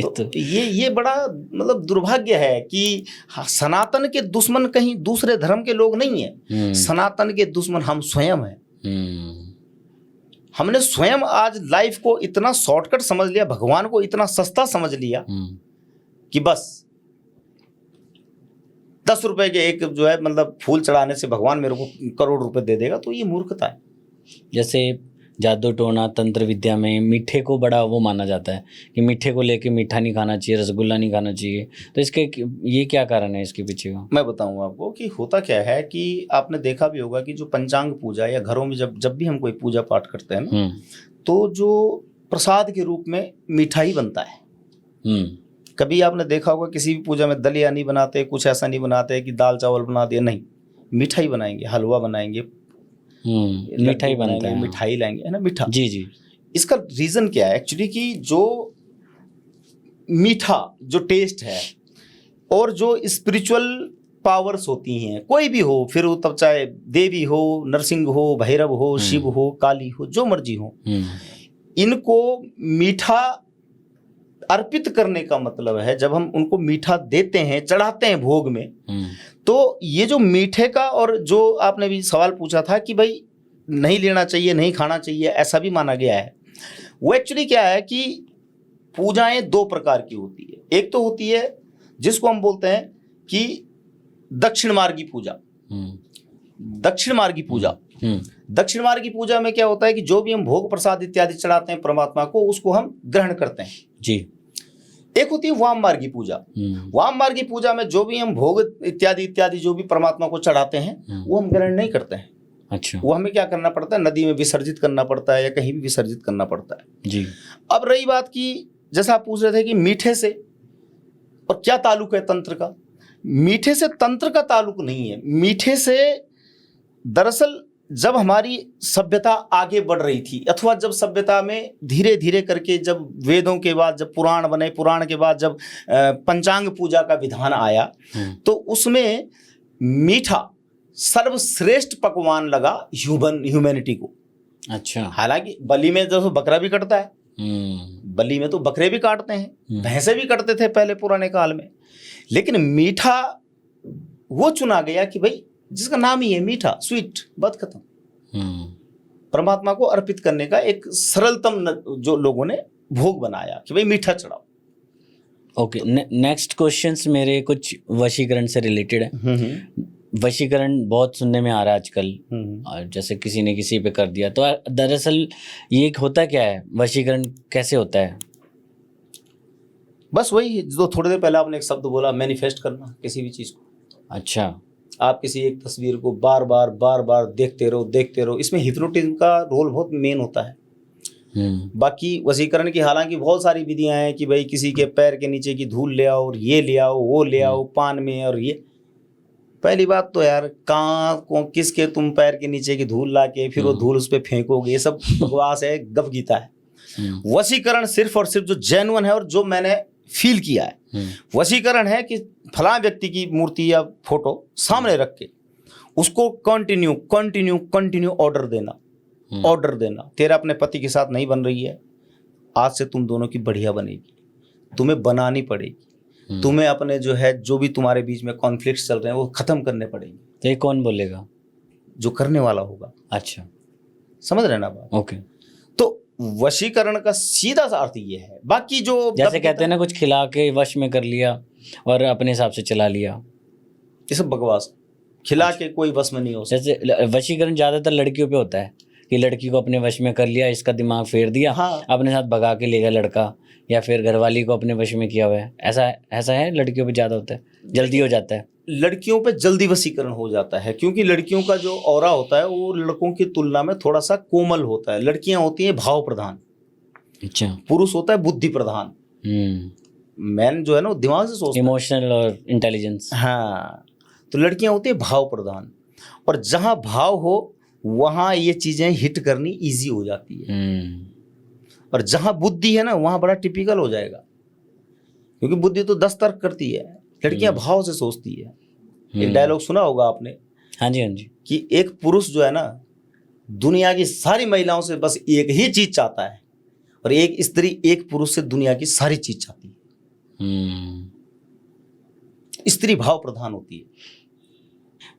तो ये बड़ा मतलब दुर्भाग्य है कि सनातन के दुश्मन कहीं दूसरे धर्म के लोग नहीं है, सनातन के दुश्मन हम स्वयं हैं। हमने स्वयं आज लाइफ को इतना शॉर्टकट समझ लिया, भगवान को इतना सस्ता समझ लिया कि बस 10 रुपए के एक जो है मतलब फूल चढ़ाने से भगवान मेरे को करोड़ रुपए दे देगा, तो ये मूर्खता है। जैसे जादू टोना तंत्र विद्या में मीठे को बड़ा वो माना जाता है कि मीठे को लेके मीठा नहीं खाना चाहिए, रसगुल्ला नहीं खाना चाहिए, तो इसके ये क्या कारण है इसके पीछे का? मैं बताऊंगा आपको कि होता क्या है कि आपने देखा भी होगा कि जो पंचांग पूजा या घरों में जब भी हम कोई पूजा पाठ करते हैं ना, तो जो प्रसाद के रूप में मिठाई बनता है। कभी आपने देखा होगा किसी भी पूजा में दलिया नहीं बनाते, कुछ ऐसा नहीं बनाते कि दाल चावल बना दिया, नहीं, मिठाई बनाएंगे, हलवा बनाएंगे, मिठाई बनता है, मिठाई लाएंगे, है ना, मीठा। जी जी। इसका रीजन क्या है एक्चुअली कि जो मीठा जो टेस्ट है और जो स्पिरिचुअल पावर्स होती हैं, कोई भी हो, फिर वो तब चाहे देवी हो, नरसिंह हो, भैरव हो, शिव हो, काली हो, जो मर्जी हो, इनको मीठा अर्पित करने का मतलब है, जब हम उनको मीठा देते हैं, चढ़ाते हैं भोग में, तो ये जो मीठे का, और जो आपने भी सवाल पूछा था कि भाई नहीं लेना चाहिए, नहीं खाना चाहिए, ऐसा भी माना गया है, वो एक्चुअली क्या है कि पूजाएं 2 प्रकार की होती है। एक तो होती है जिसको हम बोलते हैं कि दक्षिण मार्गी पूजा। दक्षिण मार्गी पूजा, दक्षिण मार्गी पूजा में क्या होता है कि जो भी हम भोग प्रसाद इत्यादि चढ़ाते हैं परमात्मा को, उसको हम ग्रहण करते हैं जी। एक होती है वाम मार्गी पूजा। वाम मार्गी पूजा में जो भी हम भोग इत्यादि इत्यादि जो भी परमात्मा को चढ़ाते हैं वो हम ग्रहण नहीं करते हैं। अच्छा। वो हमें क्या करना पड़ता है, नदी में विसर्जित करना पड़ता है या कहीं भी विसर्जित करना पड़ता है जी। अब रही बात की जैसा आप पूछ रहे थे कि मीठे से और क्या ताल्लुक है तंत्र का, मीठे से तंत्र का ताल्लुक नहीं है। मीठे से दरअसल जब हमारी सभ्यता आगे बढ़ रही थी, अथवा जब सभ्यता में धीरे धीरे करके जब वेदों के बाद जब पुराण बने, पुराण के बाद जब पंचांग पूजा का विधान आया, तो उसमें मीठा सर्वश्रेष्ठ पकवान लगा ह्यूमैनिटी को। अच्छा। हालांकि बलि में जो बकरा भी कटता है, बलि में तो बकरे भी काटते हैं, भैंसे भी कटते थे पहले पुराने काल में, लेकिन मीठा वो चुना गया कि भाई जिसका नाम ही है मीठा, स्वीट, बात खत्म। परमात्मा को अर्पित करने का एक सरलतम जो लोगों ने भोग बनाया कि भाई मीठा चढ़ाओ। ओके, नेक्स्ट क्वेश्चंस मेरे कुछ वशीकरण से रिलेटेड है। वशीकरण बहुत सुनने में आ रहा है आजकल, और जैसे किसी ने किसी पे कर दिया, तो दरअसल ये होता क्या है, वशीकरण कैसे होता है? बस वही जो थोड़ी देर पहले आपने एक शब्द बोला, मैनिफेस्ट करना किसी भी चीज को। अच्छा। आप किसी एक तस्वीर को बार बार देखते रहो, इसमें हिप्नोटिज्म का रोल बहुत मेन होता है। बाकी वशीकरण की हालांकि बहुत सारी विधियां हैं कि भाई किसी के पैर के नीचे की धूल ले आओ, और ये ले आओ, वो ले आओ, पान में, और ये पहली बात तो यार कहाँ को किसके तुम पैर के नीचे की धूल लाके फिर वो धूल उस पर फेंकोगे, ये सब बकवास है, गप गीता है। वशीकरण सिर्फ और सिर्फ जो जेन्युइन है और जो मैंने फील किया है, वशीकरण है कि फलां व्यक्ति की मूर्ति या फोटो सामने रख के उसको कंटिन्यू ऑर्डर देना, तेरा अपने पति के साथ नहीं बन रही है, आज से तुम दोनों की बढ़िया बनेगी, तुम्हें बनानी पड़ेगी, तुम्हें अपने जो है जो भी तुम्हारे बीच में कॉन्फ्लिक्ट्स चल रहे हैं वो खत्म करने पड़ेंगे। तो ये कौन बोलेगा? जो करने वाला होगा। अच्छा, समझ रहे ना बात? ओके। तो वशीकरण का सीधा सा अर्थ ये है। बाकी जो जैसे कहते हैं ना, कुछ खिला के वश में कर लिया और अपने हिसाब से चला लिया, ये सब बकवास। खिला के कोई वश में नहीं हो सकता। जैसे वशीकरण ज्यादातर लड़कियों पे होता है कि लड़की को अपने वश में कर लिया, इसका दिमाग फेर दिया, हाँ। अपने साथ भगा के ले गया लड़का, या फिर घरवाली को अपने वश में किया हुआ है। ऐसा है, लड़कियों पे ज्यादा होता है, जल्दी हो जाता है। लड़कियों पे जल्दी वशीकरण हो जाता है क्योंकि लड़कियों का जो ऑरा होता है वो लड़कों की तुलना में थोड़ा सा कोमल होता है। लड़कियां होती हैं भाव प्रधान, अच्छा, पुरुष होता है बुद्धि प्रधान। मैन जो है ना वो दिमाग से सोचता है, इमोशनल और इंटेलिजेंस। हाँ, तो लड़कियां होती है भाव प्रधान, और जहां भाव हो वहां ये चीजें हिट करनी इजी हो जाती है। और जहां बुद्धि है ना वहां बड़ा टिपिकल हो जाएगा, क्योंकि बुद्धि तो 10 तर्क करती है, लड़कियां भाव से सोचती है। एक डायलॉग सुना होगा आपने, हाँ जी हाँ जी, कि एक पुरुष जो है ना दुनिया की सारी महिलाओं से बस एक ही चीज चाहता है, और एक स्त्री एक पुरुष से दुनिया की सारी चीज चाहती है। स्त्री भाव प्रधान होती है।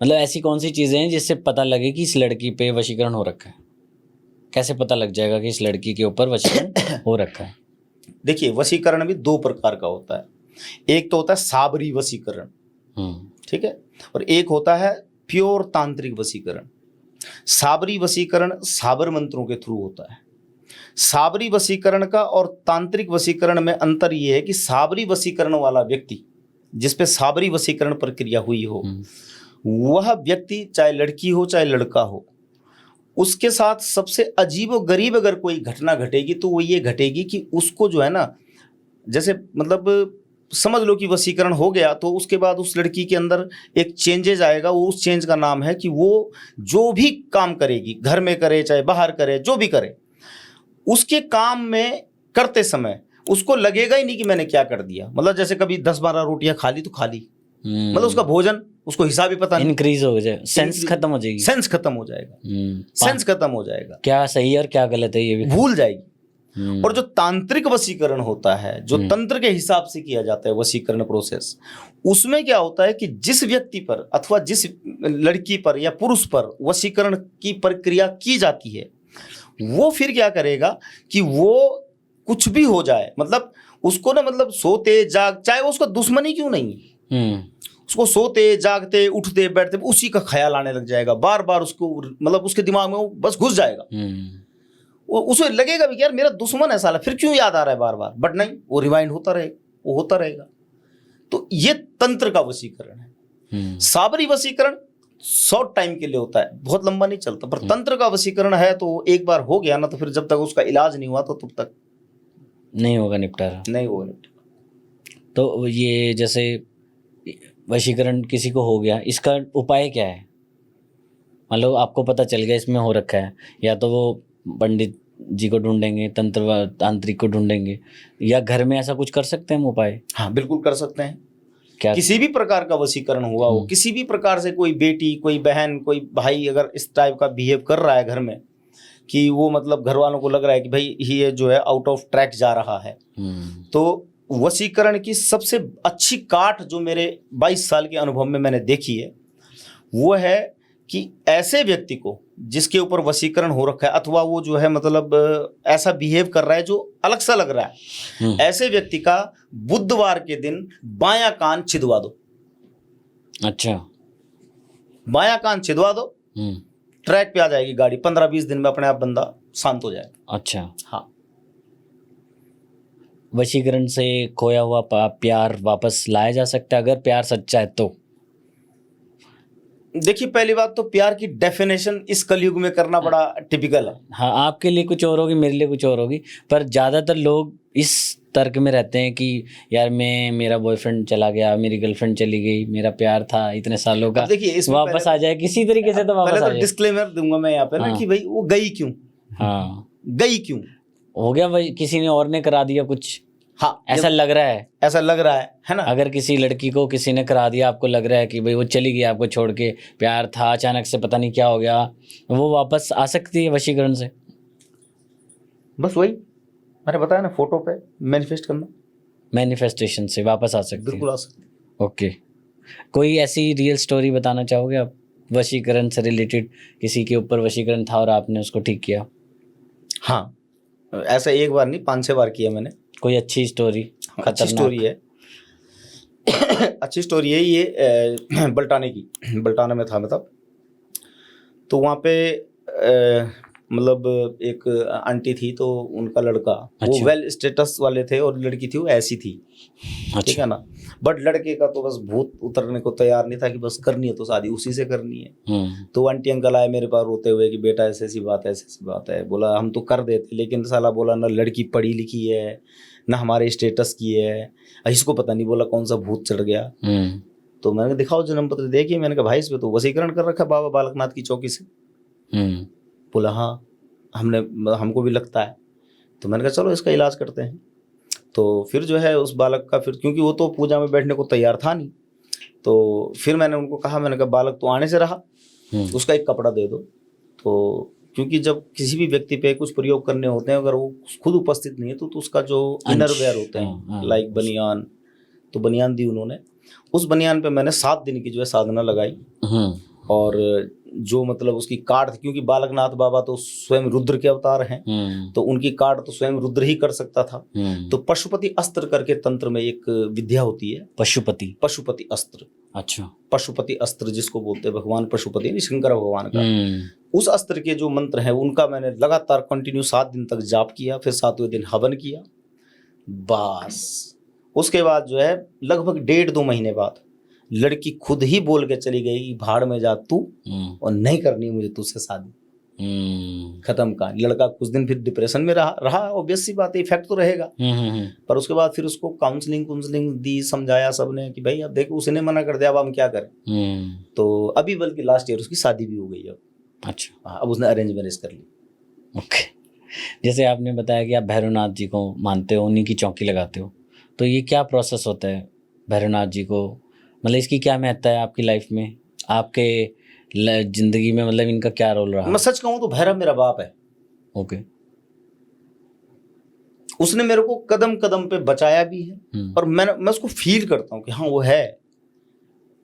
मतलब ऐसी कौन सी चीजें हैं जिससे पता लगे कि इस लड़की पे वशीकरण हो रखा है? कैसे पता लग जाएगा कि इस लड़की के ऊपर वशीकरण हो रखा है? देखिए, वशीकरण भी 2 प्रकार का होता है। एक तो होता है साबरी वशीकरण, ठीक है, और एक होता है प्योर तांत्रिक वशीकरण। साबरी वशीकरण साबर मंत्रों के थ्रू होता है। साबरी वशीकरण का और तांत्रिक वशीकरण में अंतर यह है कि साबरी वशीकरण वाला व्यक्ति, जिसपे साबरी वशीकरण प्रक्रिया हुई हो, वह व्यक्ति चाहे लड़की हो चाहे लड़का हो, उसके साथ सबसे अजीबो गरीब अगर कोई घटना घटेगी तो वो ये घटेगी कि उसको जो है ना, जैसे मतलब समझ लो कि वशीकरण हो गया तो उसके बाद उस लड़की के अंदर एक चेंजेज आएगा। वो उस चेंज का नाम है कि वो जो भी काम करेगी, घर में करे चाहे बाहर करे, जो भी करे, उसके काम में करते समय उसको लगेगा ही नहीं कि मैंने क्या कर दिया। मतलब जैसे कभी 10-12 रोटियां खा ली तो खा ली, मतलब उसका भोजन उसको हिसाब ही पता नहीं, इंक्रीज हो जाए, सेंस खत्म हो जाएगी, सेंस खत्म हो जाएगा, सेंस खत्म हो जाएगा, क्या सही है और क्या गलत है ये भी भूल जाएगी। और जो तांत्रिक वशीकरण होता है, जो तंत्र के हिसाब से किया जाता है वशीकरण प्रोसेस, उसमें क्या होता है कि जिस व्यक्ति पर अथवा जिस लड़की पर या पुरुष पर वशीकरण की प्रक्रिया की जाती है, वो फिर क्या करेगा कि वो कुछ भी हो जाए, मतलब उसको ना, मतलब सोते जाग, चाहे वो उसका दुश्मनी क्यों नहीं, उसको सोते जागते उठते बैठते उसी का ख्याल आने लग जाएगा, बार बार उसको, मतलब उसके दिमाग में वो बस घुस जाएगा। वो उसे लगेगा भी कि यार मेरा दुश्मन है साला, फिर क्यों याद आ रहा है बार बार, बट नहीं, वो रिवाइंड होता रहेगा, वो होता रहेगा। तो ये तंत्र का वशीकरण है। साबरी वशीकरण शॉर्ट टाइम के लिए होता है, बहुत लंबा नहीं चलता, पर तंत्र का वशीकरण है तो एक बार हो गया ना तो फिर जब तक उसका इलाज नहीं हुआ तो तब तक नहीं होगा निपटारा। नहीं होगा निपटारा। तो ये जैसे वशीकरण किसी को हो गया, इसका उपाय क्या है? मतलब आपको पता चल गया इसमें हो रखा है, या तो वो पंडित जी को ढूंढेंगे, तंत्र तांत्रिक को ढूंढेंगे, या घर में ऐसा कुछ कर सकते हैं हम उपाय? हाँ बिल्कुल कर सकते हैं। क्या? किसी भी प्रकार का वशीकरण हुआ हो, किसी भी प्रकार से कोई बेटी, कोई बहन, कोई भाई अगर इस टाइप का बिहेव कर रहा है घर में कि वो मतलब घर वालों को लग रहा है कि भाई ये जो है आउट ऑफ ट्रैक जा रहा है, तो वशीकरण की सबसे अच्छी काट जो मेरे 22 साल के अनुभव में मैंने देखी है वो है कि ऐसे व्यक्ति को जिसके ऊपर वशीकरण हो रखा है, अथवा वो जो है मतलब ऐसा बिहेव कर रहा है जो अलग सा लग रहा है, ऐसे व्यक्ति का बुधवार के दिन बायां कान छिदवा दो। अच्छा, बायां कान छिदवा दो, ट्रैक पे आ जाएगी गाड़ी, 15-20 दिन में अपने आप बंदा शांत हो जाएगा। अच्छा। हाँ, वशीकरण से खोया हुआ प्यार वापस लाया जा सकता है अगर प्यार सच्चा है तो? देखिए पहली बात तो प्यार की डेफिनेशन इस कलयुग में करना बड़ा टिपिकल है। हाँ, आपके लिए कुछ और होगी, मेरे लिए कुछ और होगी, पर ज़्यादातर लोग इस तर्क में रहते हैं कि यार मेरा बॉयफ्रेंड चला गया, मेरी गर्लफ्रेंड चली गई, मेरा प्यार था इतने सालों का, देखिए इसमें वापस आ जाए किसी तरीके से, तो वापस आ जाए। डिस्क्लेमर दूंगा मैं यहाँ पे ना कि भाई वो गई क्यों? हाँ, गई क्यों? हो गया भाई, किसी ने और ने करा दिया कुछ। हाँ, ऐसा लग रहा है ना। अगर किसी लड़की को किसी ने करा दिया, आपको लग रहा है कि भाई वो चली गई आपको छोड़ के, प्यार था अचानक से पता नहीं क्या हो गया, वो वापस आ सकती है वशीकरण से? बस वही मैंने बताया ना, फोटो पे मैनिफेस्ट करना, मैनिफेस्टेशन से वापस आ सकती है। बिल्कुल आ सकती है। ओके, कोई ऐसी रियल स्टोरी बताना चाहोगे आप वशीकरण से रिलेटेड? किसी के ऊपर वशीकरण था और आपने उसको ठीक किया? हाँ, ऐसा एक बार नहीं 5-6 बार किया मैंने। कोई अच्छी स्टोरी? अच्छी स्टोरी है अच्छी स्टोरी है ये बल्टाने की। बल्टाना में था मैं तब, तो वहाँ पे मतलब एक आंटी थी, तो उनका लड़का वो वेल स्टेटस वाले थे और लड़की थी वो ऐसी थी, ठीक है ना। बट लड़के का तो बस भूत उतरने को तैयार नहीं था कि बस करनी है तो शादी उसी से करनी है। तो आंटी अंकल आए मेरे पास रोते हुए कि बेटा ऐसी ऐसी बात है, ऐसी ऐसी बात है। बोला हम तो कर देते, लेकिन साला बोला ना लड़की पढ़ी लिखी है ना हमारे स्टेटस की है, इसको पता नहीं बोला कौन सा भूत चढ़ गया। तो मैंने कहा दिखाओ जन्म पत्र। देखिए मैंने कहा भाई इस पे तो वशीकरण कर रखा बाबा बालकनाथ की चौकी से। बोला हाँ हमको भी लगता है। तो मैंने कहा चलो इसका इलाज करते हैं। तो फिर जो है उस बालक का, फिर क्योंकि वो तो पूजा में बैठने को तैयार था नहीं, तो फिर मैंने उनको कहा, मैंने कहा बालक तो आने से रहा, उसका एक कपड़ा दे दो। तो क्योंकि जब किसी भी व्यक्ति पे कुछ प्रयोग करने होते हैं, अगर वो खुद उपस्थित नहीं है तो उसका जो इनर वेयर होते हैं लाइक बनियान, तो बनियान दी उन्होंने। उस बनियान पे मैंने 7 दिन की जो है साधना लगाई, और जो मतलब उसकी काट थी, क्योंकि बालकनाथ बाबा तो स्वयं रुद्र के अवतार हैं, तो उनकी काट तो स्वयं रुद्र ही कर सकता था। तो पशुपति अस्त्र करके तंत्र में एक विद्या होती है, पशुपति अस्त्र। अच्छा, पशुपति अस्त्र जिसको बोलते हैं, भगवान पशुपति नहीं, शंकर भगवान का। उस अस्त्र के जो मंत्र हैं उनका मैंने लगातार कंटिन्यू 7 दिन तक जाप किया, फिर 7वें दिन हवन किया। बस उसके बाद जो है लगभग 1.5-2 महीने बाद लड़की खुद ही बोल के चली गई, भाड़ में जा तू, और नहीं करनी मुझे तुझसे शादी। खत्म कहानी। लड़का कुछ दिन फिर डिप्रेशन में रहा ऑब्वियस सी बात है, इफेक्ट तो रहेगा। पर उसके बाद फिर उसको काउंसलिंग दी, समझाया सबने कि भाई अब देखो उसने मना कर दिया, अब हम क्या करें। तो अभी बल्कि लास्ट ईयर उसकी शादी भी हो गई अब। अच्छा, अब उसने अरेंज मैरिज कर ली। ओके, जैसे आपने बताया कि आप भैरवनाथ जी को मानते हो, उन्हीं की चौकी लगाते हो, तो ये क्या प्रोसेस होता है भैरवनाथ जी को, मतलब इसकी क्या महत्ता है आपकी लाइफ में, आपके जिंदगी में, मतलब इनका क्या रोल रहा? मैं सच कहूं तो भैरव मेरा बाप है। ओके, उसने मेरे को कदम कदम पे बचाया भी है, और मैं उसको फील करता हूँ कि हाँ वो है।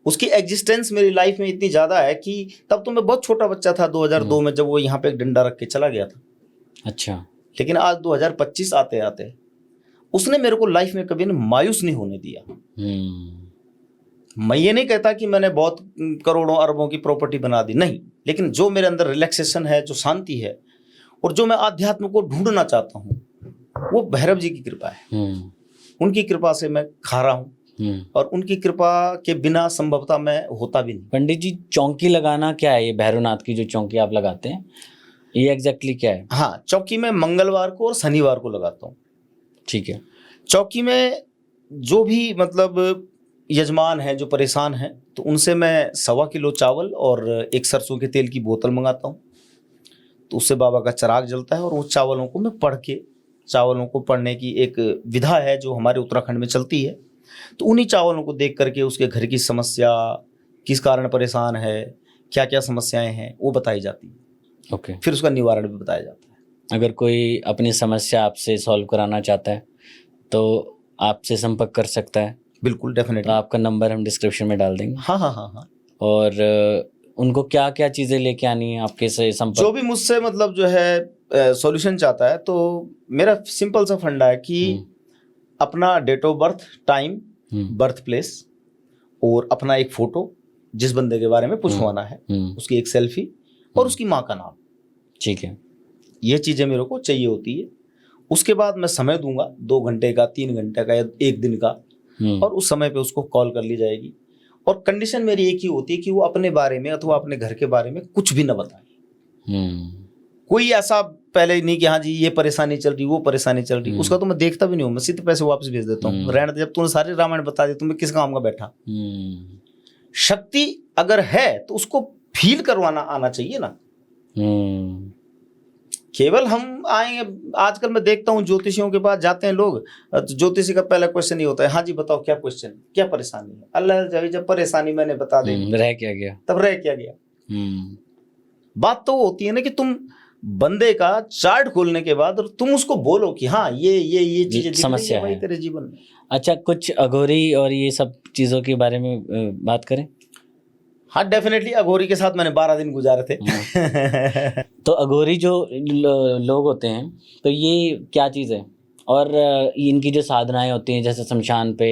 उसकी एग्जिस्टेंस मेरी लाइफ में इतनी ज्यादा है कि तब तो मैं बहुत छोटा बच्चा था 2002 में, जब वो यहाँ पे एक डंडा रख के चला गया था। अच्छा, लेकिन आज 2025 आते आते उसने मेरे को लाइफ में कभी मायूस नहीं होने दिया। मैं ये नहीं कहता कि मैंने बहुत करोड़ों अरबों की प्रॉपर्टी बना दी, नहीं, लेकिन जो मेरे अंदर रिलैक्सेशन है, जो शांति है, और जो मैं आध्यात्म को ढूंढना चाहता हूँ, वो भैरव जी की कृपा है। उनकी कृपा से मैं खा रहा हूँ, और उनकी कृपा के बिना संभवतः मैं होता भी नहीं। पंडित जी, चौकी लगाना क्या है? ये भैरवनाथ की जो चौकी आप लगाते हैं, ये एग्जैक्टली क्या है? हाँ, चौकी मैं मंगलवार को और शनिवार को लगाता हूँ। ठीक है। चौकी में जो भी मतलब यजमान है जो परेशान है, तो उनसे मैं 1.25 किलो चावल और एक सरसों के तेल की बोतल मंगाता हूँ। तो उससे बाबा का चिराग जलता है और उस चावलों को मैं पढ़ के, चावलों को पढ़ने की एक विधा है जो हमारे उत्तराखंड में चलती है, तो उन्हीं चावलों को देख करके उसके घर की समस्या, किस कारण परेशान है, क्या क्या समस्याएं हैं, वो बताई जाती है। ओके। फिर उसका निवारण भी बताया जाता है। अगर कोई अपनी समस्या आपसे सॉल्व कराना चाहता है तो आपसे संपर्क कर सकता है? बिल्कुल, तो डेफिनेटली। आपका नंबर हम डिस्क्रिप्शन में डाल देंगे। हाँ हाँ हाँ हाँ। और उनको क्या क्या चीज़ें लेके आनी है आपके से संपर्क? जो भी मुझसे मतलब जो है सॉल्यूशन चाहता है, तो मेरा सिंपल सा फंडा है कि अपना date of birth, time, birth place और अपना एक फोटो जिस बंदे के बारे में पूछवाना है, उसकी एक सेल्फी और उसकी माँ का नाम। ठीक है। ये चीज़ें मेरे को चाहिए होती है। उसके बाद मैं समय दूंगा 2 घंटे का, 3 घंटे का या 1 दिन का, और उस समय पे उसको कॉल कर ली जाएगी। और कंडीशन मेरी एक ही होती है कि वो अपने बारे में अथवा अपने घर के बारे में कुछ भी न बताए। कोई ऐसा पहले नहीं कि हाँ जी ये परेशानी चल रही, वो परेशानी चल रही, उसका तो मैं देखता भी नहीं हूँ, मैं सीधे पैसे वापस भेज देता हूँ। रहने दे, जब तूने सारी रामायण बता दी, तुम्हें किस काम का बैठा। शक्ति अगर है तो उसको फील करवाना आना चाहिए ना। केवल हम आएंगे, आजकल मैं देखता हूँ ज्योतिषियों के पास जाते हैं लोग, तो ज्योतिषी का पहला क्वेश्चन ही होता है, हाँ जी बताओ क्या क्वेश्चन, क्या परेशानी है। अल्लाह, जब परेशानी मैंने बता दी, रह क्या गया, तब रह क्या गया। बात तो होती है ना कि तुम बंदे का चार्ट खोलने के बाद और तुम उसको बोलो कि हाँ ये चीजें समस्या है तेरे जीवन में। अच्छा, कुछ अघोरी और ये सब चीजों के बारे में बात करें? हाँ डेफिनेटली, अघोरी के साथ मैंने 12 दिन गुजारे थे। तो अघोरी जो लोग होते हैं, तो ये क्या चीज़ है? और इनकी जो साधनाएं होती हैं, जैसे शमशान पे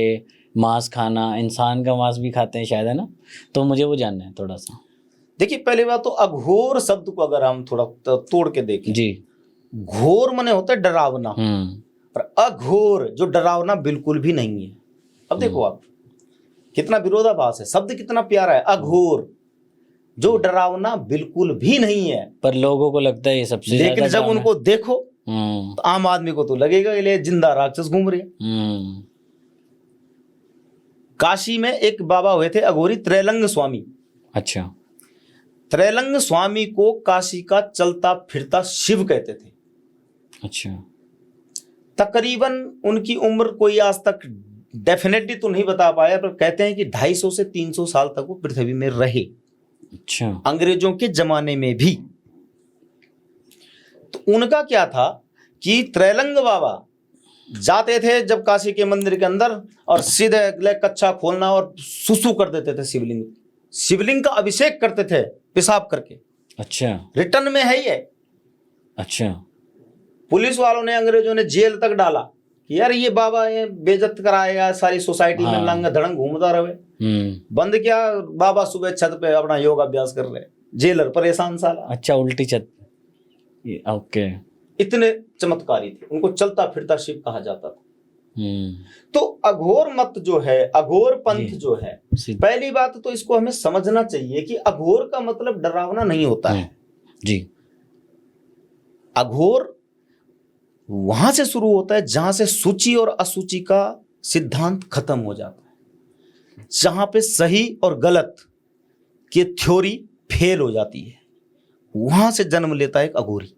मांस खाना, इंसान का मांस भी खाते हैं शायद, है ना? तो मुझे वो जानना है थोड़ा सा। देखिए, पहली बात तो अघोर शब्द को अगर हम थोड़ा तोड़ के देखें जी, घोर मने होता है डरावना, और अघोर जो डरावना बिल्कुल भी नहीं है। अब देखो आप, कितना विरोधाभास है, शब्द कितना प्यारा है, अघोर जो डरावना बिल्कुल भी नहीं है, पर लोगों को लगता है ये सबसे ज्यादा। लेकिन जब उनको देखो तो आम आदमी को तो लगेगा ये जिंदा राक्षस घूम रहे हैं। काशी में एक बाबा हुए थे अघोरी, त्रैलंग स्वामी। अच्छा। त्रैलंग स्वामी को काशी का चलता फिरता शिव कहते थे। अच्छा। तकरीबन उनकी उम्र कोई आज तक डेफिनेटली तो नहीं बता पाया, पर कहते हैं कि 250 से 300 साल तक वो पृथ्वी में रहे। अच्छा। अंग्रेजों के जमाने में भी। तो उनका क्या था कि त्रैलंग बाबा जाते थे जब काशी के मंदिर के अंदर, और सीधे अगले कच्छा खोलना और सुसु कर देते थे शिवलिंग, शिवलिंग का अभिषेक करते थे पेशाब करके। अच्छा। रिटर्न में है ये। अच्छा। पुलिस वालों ने, अंग्रेजों ने जेल तक डाला कि यार ये बाबा ये बेइज्जत कराएगा, सारी सोसाइटी में नंगा धड़ंग घूमता रहे। बंद क्या, बाबा सुबह छत पे अपना योगा अभ्यास कर रहे, जेलर परेशान साला। अच्छा, उल्टी छत। ओके। इतने चमत्कारी थे, उनको चलता फिरता शिव कहा जाता था। तो अघोर मत जो है, अघोर पंथ जो है, पहली बात तो इसको हमें समझना चाहिए कि अघोर का मतलब डरावना नहीं होता है जी। अघोर वहां से शुरू होता है जहां से सूची और असूची का सिद्धांत खत्म हो जाता है, जहां पे सही और गलत की थ्योरी फेल हो जाती है, वहां से जन्म लेता है एक अघोरी।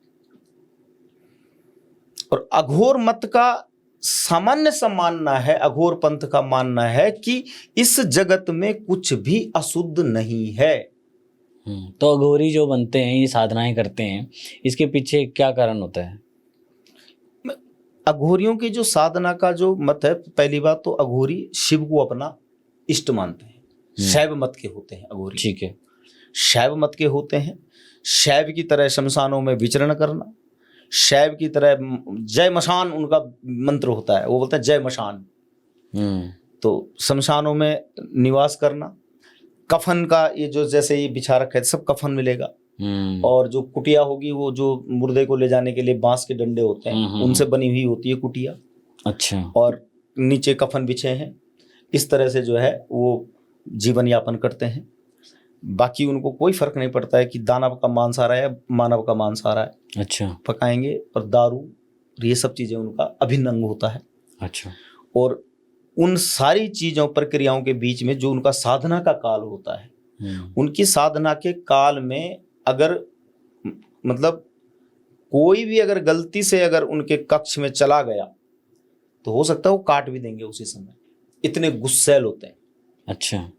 और अघोर मत का सामान्य सा मानना है, अघोर पंथ का मानना है कि इस जगत में कुछ भी अशुद्ध नहीं है। तो अघोरी जो बनते हैं, ये साधनाएं करते हैं, इसके पीछे क्या कारण होता है? अघोरियों की जो साधना का जो मत है, पहली बात तो अघोरी शिव को अपना इष्ट मानते हैं। शैव मत के होते हैं अघोरी। ठीक है। शैव मत के होते हैं। शैव की तरह शमशानों में विचरण करना, शैव की तरह जय मशान उनका मंत्र होता है, वो बोलते हैं जय मशान। तो शमशानों में निवास करना, कफन का ये जो जैसे ये बिछा रखा है सब कफन मिलेगा, और जो कुटिया होगी वो जो मुर्दे को ले जाने के लिए बांस के डंडे होते हैं उनसे बनी हुई होती है कुटिया। अच्छा। और नीचे कफन बिछे हैं, इस तरह से जो है वो जीवन यापन करते हैं। बाकी उनको कोई फर्क नहीं पड़ता है कि दानव का मांस आ रहा है या मानव का मांस आ रहा है। अच्छा। पकाएंगे और दारू ये सब चीजें उनका अभिन्न अंग होता है। अच्छा। और उन सारी चीजों प्रक्रियाओं के बीच में जो उनका साधना का काल होता है, उनकी साधना के काल में अगर मतलब कोई भी अगर गलती से अगर उनके कक्ष में चला गया तो हो सकता है वो काट भी देंगे उसी समय, इतने गुस्सैल होते हैं। अच्छा।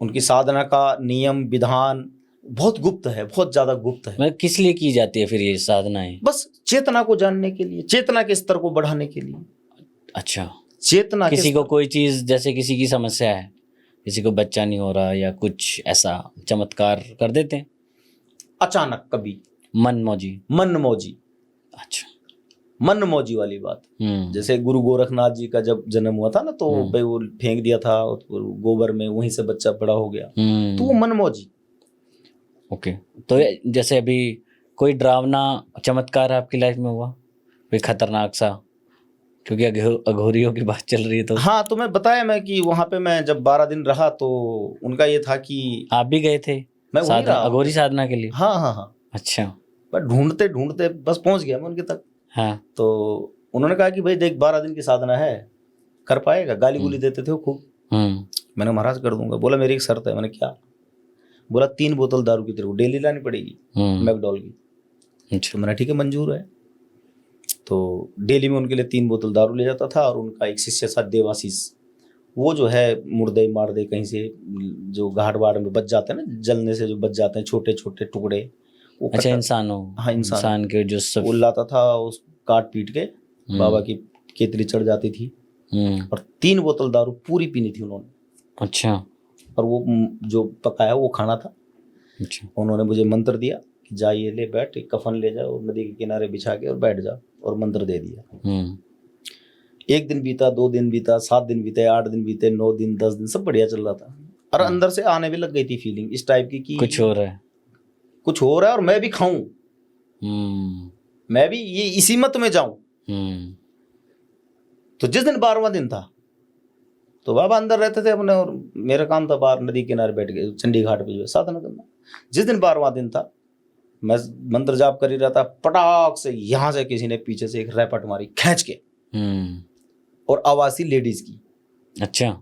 उनकी साधना का नियम विधान बहुत गुप्त है, बहुत ज्यादा गुप्त है। मतलब किस लिए की जाती है फिर ये साधनाएं? बस चेतना को जानने के लिए, चेतना के स्तर को बढ़ाने के लिए। अच्छा। चेतना के किसी को कोई चीज, जैसे किसी की समस्या है, किसी को बच्चा नहीं हो रहा या कुछ ऐसा चमत्कार कर देते हैं अचानक कभी मनमौजी। मनमौजी, अच्छा। मनमौजी वाली बात। जैसे गुरु गोरखनाथ जी का जब जन्म हुआ था ना, तो भाई वो फेंक दिया था गोबर में, वहीं से बच्चा बड़ा हो गया, तो वो मनमौजी। ओके। तो जैसे अभी कोई डरावना चमत्कार आपकी लाइफ में हुआ, कोई खतरनाक सा, क्योंकि अघोरियों की बात चल रही है तो। हाँ, तो मैं बताया मैं कि वहां पे मैं जब 12 दिन रहा तो उनका ये था कि आप भी गए थे मैं वहीं रहा अघोरी साधना के लिए? हाँ हाँ हाँ। अच्छा। पर ढूंढते ढूंढते बस पहुंच गया मैं उनके तक। हाँ। तो उन्होंने कहा कि भाई देख 12 दिन की साधना है, कर पाएगा? गाली गुली देते थे वो खूब। मैंने महाराज कर दूंगा। बोला मेरी एक शर्त है। मैंने क्या? बोला 3 बोतल दारू की तेरे को डेली लानी पड़ेगी, मैकडॉल की। अच्छा। तो मैंने ठीक है, मंजूर है। तो डेली में उनके लिए 3 बोतल दारू ले जाता था। और उनका एक शिष्य था देवाशीष, वो जो है मुर्दे मार्दे कहीं से जो घाट बाड़ में बच जाते हैं ना, जलने से जो बच जाते हैं छोटे छोटे टुकड़े, वो अच्छा, इंसानों, हाँ इंसान के जो सब वो लाता था, उस काट पीट के बाबा की केतली चढ़ जाती थी। और 3 बोतल दारू पूरी पीनी थी उन्होंने। अच्छा। और वो जो पकाया वो खाना था। अच्छा। उन्होंने मुझे मंत्र दिया कि जा ये ले बैठ, एक कफन ले जा और नदी के किनारे बिछा के और बैठ जा, और मंत्र दे दिया। 1 दिन बीता, 2 दिन बीता, 7 दिन बीते, 8 दिन बीते, 9 दिन, 10 दिन, सब बढ़िया चल रहा था। और अंदर से आने भी लग गई थी फीलिंग इस टाइप की कि कुछ हो रहा है, कुछ हो रहा है और मैं भी खाऊं, मैं भी ये इसी मत में जाऊं। तो जिस दिन 12वां दिन था तो बाबा अंदर रहते थे अपने, और मेरा काम था बाहर नदी किनारे बैठ के चंडी घाट पे जो है साधना करना। जिस दिन 12वां दिन था, मैं मंत्र जाप कर ही रहा था, पटाख से यहां से किसी ने पीछे से एक रैपट मारी खींच के, और आवाज थी लेडीज की। अच्छा।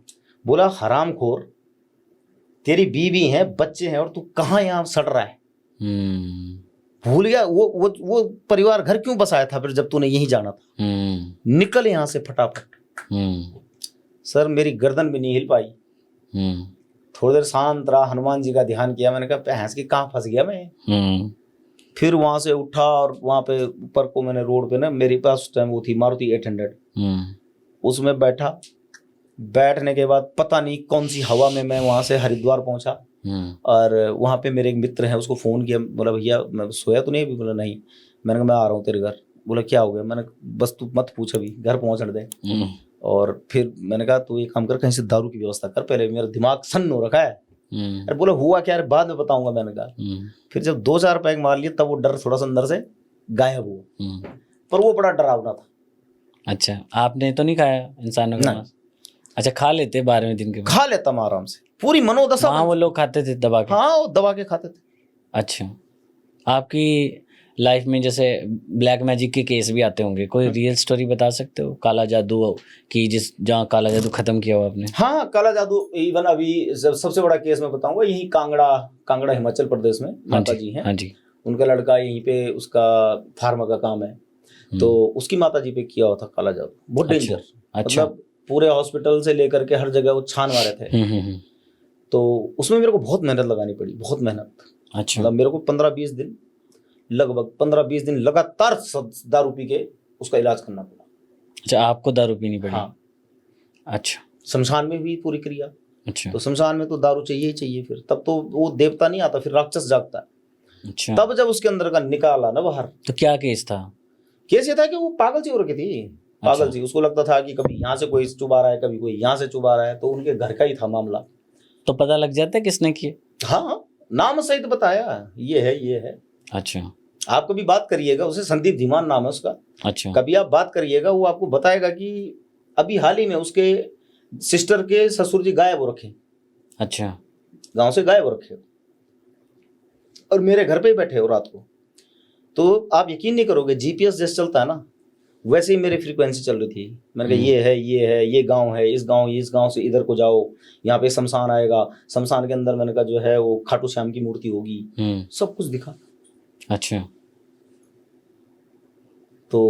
बोला हरामखोर, तेरी बीवी है, बच्चे हैं, और तू कहाँ यहाँ सड़ रहा है? भूल गया वो परिवार घर क्यों बसाया था फिर जब तूने यही जाना था? निकल यहाँ से फटाफट। सर मेरी गर्दन भी नहीं हिल पाई। थोड़ी देर शांत रहा, हनुमान जी का ध्यान किया। मैंने कहा भैंस की कहाँ फंस गया मैं। फिर वहां से उठा और वहां पे ऊपर को मैंने रोड पे ना, मेरे पास उस टाइम वो थी मारुति 800, उसमें बैठा। बैठने के बाद पता नहीं कौन सी हवा में मैं वहां से हरिद्वार पहुंचा। और वहां पे मेरे एक मित्र हैं, उसको फोन किया। बोला भैया मैं सोया तो नहीं अभी? बोला नहीं। मैंने कहा मैं आ रहा हूँ तेरे घर। बोला क्या हो गया? मैंने बस तू मत पूछ, अभी घर पहुंचने दे। और फिर मैंने कहा तू एक काम कर, कहीं से दारू की व्यवस्था कर, पहले मेरा दिमाग सन्न हो रखा है। अरे बोला हुआ क्या? बाद में बताऊंगा। मैंने कहा फिर जब 2-4 पैक मार लिए तब वो डर थोड़ा सा अंदर से गायब हुआ। पर वो बड़ा डरावना था। अच्छा, आपने तो नहीं खाया इंसानों का मांस? अच्छा, खा लेते 12वें दिन के बाद? खा लेता मैं आराम से, पूरी मनोदशा। हाँ, वो लोग खाते थे दबा के? हाँ, वो दबा के खाते थे। अच्छा, आपकी लाइफ में जैसे ब्लैक मैजिक के केस भी आते होंगे, कोई रियल स्टोरी बता सकते हो काला जादू की, जहाँ काला जादू खत्म किया हो आपने? हाँ, काला जादू इवन अभी सबसे बड़ा केस मैं बताऊंगा, यही कांगड़ा हिमाचल प्रदेश में माता जी हैं। हाँ जी। उनका लड़का यहीं पे, उसका फार्मा का काम है, तो उसकी माता जी पे किया हुआ था काला जादू। बहुत डेंजर। अच्छा। मतलब पूरे हॉस्पिटल से लेकर के हर जगह वो छान मारे थे। तो उसमें मेरे को बहुत मेहनत लगानी पड़ी, बहुत मेहनत। अच्छा। मतलब मेरे को 15-20 दिन, लगभग 15-20 दिन लगातार दारू पी के उसका इलाज करना पड़ा। अच्छा, आपको दारू पीनी पड़ी? हाँ। अच्छा। शमशान में भी पूरी क्रिया। अच्छा। तो शमशान में तो दारू चाहिए ही चाहिए। फिर तब तो वो देवता नहीं आता, फिर राक्षस जागता है। अच्छा। तब जब उसके अंदर का निकाला ना बाहर। तो क्या केस था? केस ये था कि वो पागल सी हो रखी थी। पागल। अच्छा। सी। उसको लगता था कि कभी यहाँ से कोई चुबा रहा है, कभी कोई यहाँ से चुबा रहा है। तो उनके घर का ही था मामला। तो पता लग जाता है किसने किया? हाँ, नाम सहित बताया, ये है। अच्छा। आप कभी बात करिएगा उसे, संदीप धीमान नाम है उसका। अच्छा। कभी आप बात करिएगा, वो आपको बताएगा कि अभी हाल ही में उसके सिस्टर के ससुर जी गायब हो रखे। अच्छा। गांव से गायब हो रखे और मेरे घर पे ही बैठे हो रात को। तो आप यकीन नहीं करोगे, जीपीएस जैसे चलता है ना, वैसे ही मेरी फ्रीक्वेंसी चल रही थी। मैंने कहा ये है, ये गांव है, इस गांव से इधर को जाओ, यहाँ पे शमशान आएगा, शमशान के अंदर मैंने कहा जो है वो खाटू श्याम की मूर्ति होगी, सब कुछ दिखा। अच्छा। तो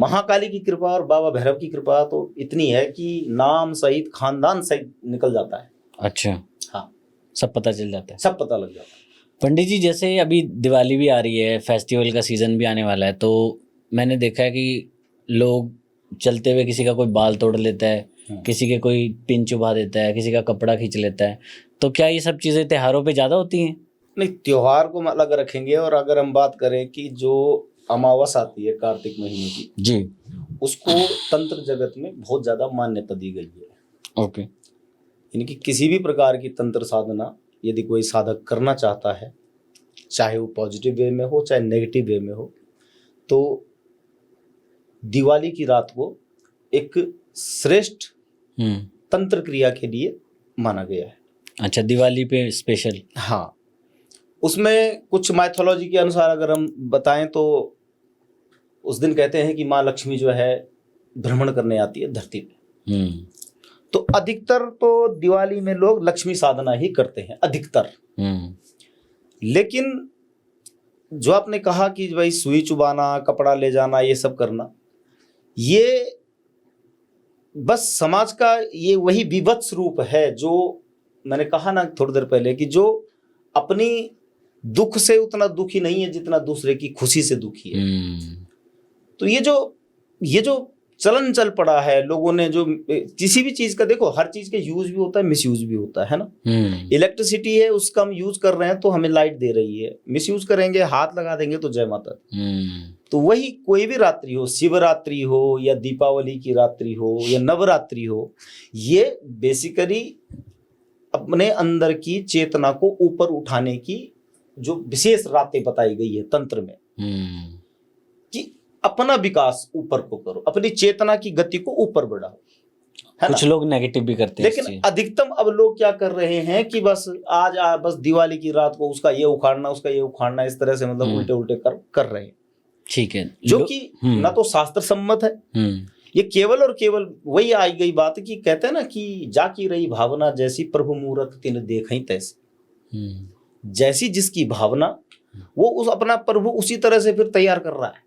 महाकाली की कृपा और बाबा भैरव की कृपा तो इतनी है कि नाम सहित खानदान सहित निकल जाता है। अच्छा। हाँ, सब पता चल जाता है, सब पता लग जाता है। पंडित जी जैसे अभी दिवाली भी आ रही है, फेस्टिवल का सीजन भी आने वाला है, तो मैंने देखा है कि लोग चलते हुए किसी का कोई बाल तोड़ लेता है, किसी के कोई पिन चुभा देता है, किसी का कपड़ा खींच लेता है, तो क्या ये सब चीज़ें त्योहारों पे ज़्यादा होती हैं? नहीं, त्योहार को अलग रखेंगे। और अगर हम बात करें कि जो अमावस आती है कार्तिक महीने की जी, उसको तंत्र जगत में बहुत ज़्यादा मान्यता दी गई है। ओके। यानी कि किसी भी प्रकार की तंत्र साधना यदि कोई साधक करना चाहता है, चाहे वो पॉजिटिव वे में हो चाहे नेगेटिव वे में हो, तो दिवाली की रात को एक श्रेष्ठ तंत्र क्रिया के लिए माना गया है। अच्छा, दिवाली पे स्पेशल? हाँ, उसमें कुछ माइथोलॉजी के अनुसार अगर हम बताएं तो उस दिन कहते हैं कि माँ लक्ष्मी जो है भ्रमण करने आती है धरती पे। तो अधिकतर तो दिवाली में लोग लक्ष्मी साधना ही करते हैं, अधिकतर। लेकिन जो आपने कहा कि भाई सुई चुबाना, कपड़ा ले जाना, ये सब करना, ये बस समाज का ये वही विवत्स रूप है जो मैंने कहा ना थोड़ी देर पहले कि जो अपनी दुख से उतना दुखी नहीं है जितना दूसरे की खुशी से दुखी है। तो ये जो चलन चल पड़ा है, लोगों ने जो किसी भी चीज का, देखो हर चीज के यूज भी होता है, मिस यूज भी होता है ना। इलेक्ट्रिसिटी है, उसका हम यूज कर रहे हैं तो हमें लाइट दे रही है, मिस यूज करेंगे, हाथ लगा देंगे तो जय माता। तो वही कोई भी रात्रि हो, शिवरात्रि हो या दीपावली की रात्रि हो या नवरात्रि हो, ये बेसिकली अपने अंदर की चेतना को ऊपर उठाने की जो विशेष रातें बताई गई है तंत्र में, कि अपना विकास ऊपर को करो, अपनी चेतना की गति को ऊपर बढ़ाओ। कुछ लोग नेगेटिव भी करते हैं, लेकिन अधिकतम अब लोग क्या कर रहे हैं कि बस बस दिवाली की रात को उसका ये उखाड़ना, उसका ये उखाड़ना, इस तरह से मतलब उल्टे उल्टे कर रहे हैं। ठीक है, जो कि ना तो शास्त्र सम्मत है। ये केवल और केवल वही आई गई बात कि कहते हैं ना कि जाकी रही भावना जैसी प्रभु मूरत तिन देखई तैसी। जैसी जिसकी भावना, वो उस अपना प्रभु उसी तरह से फिर तैयार कर रहा है।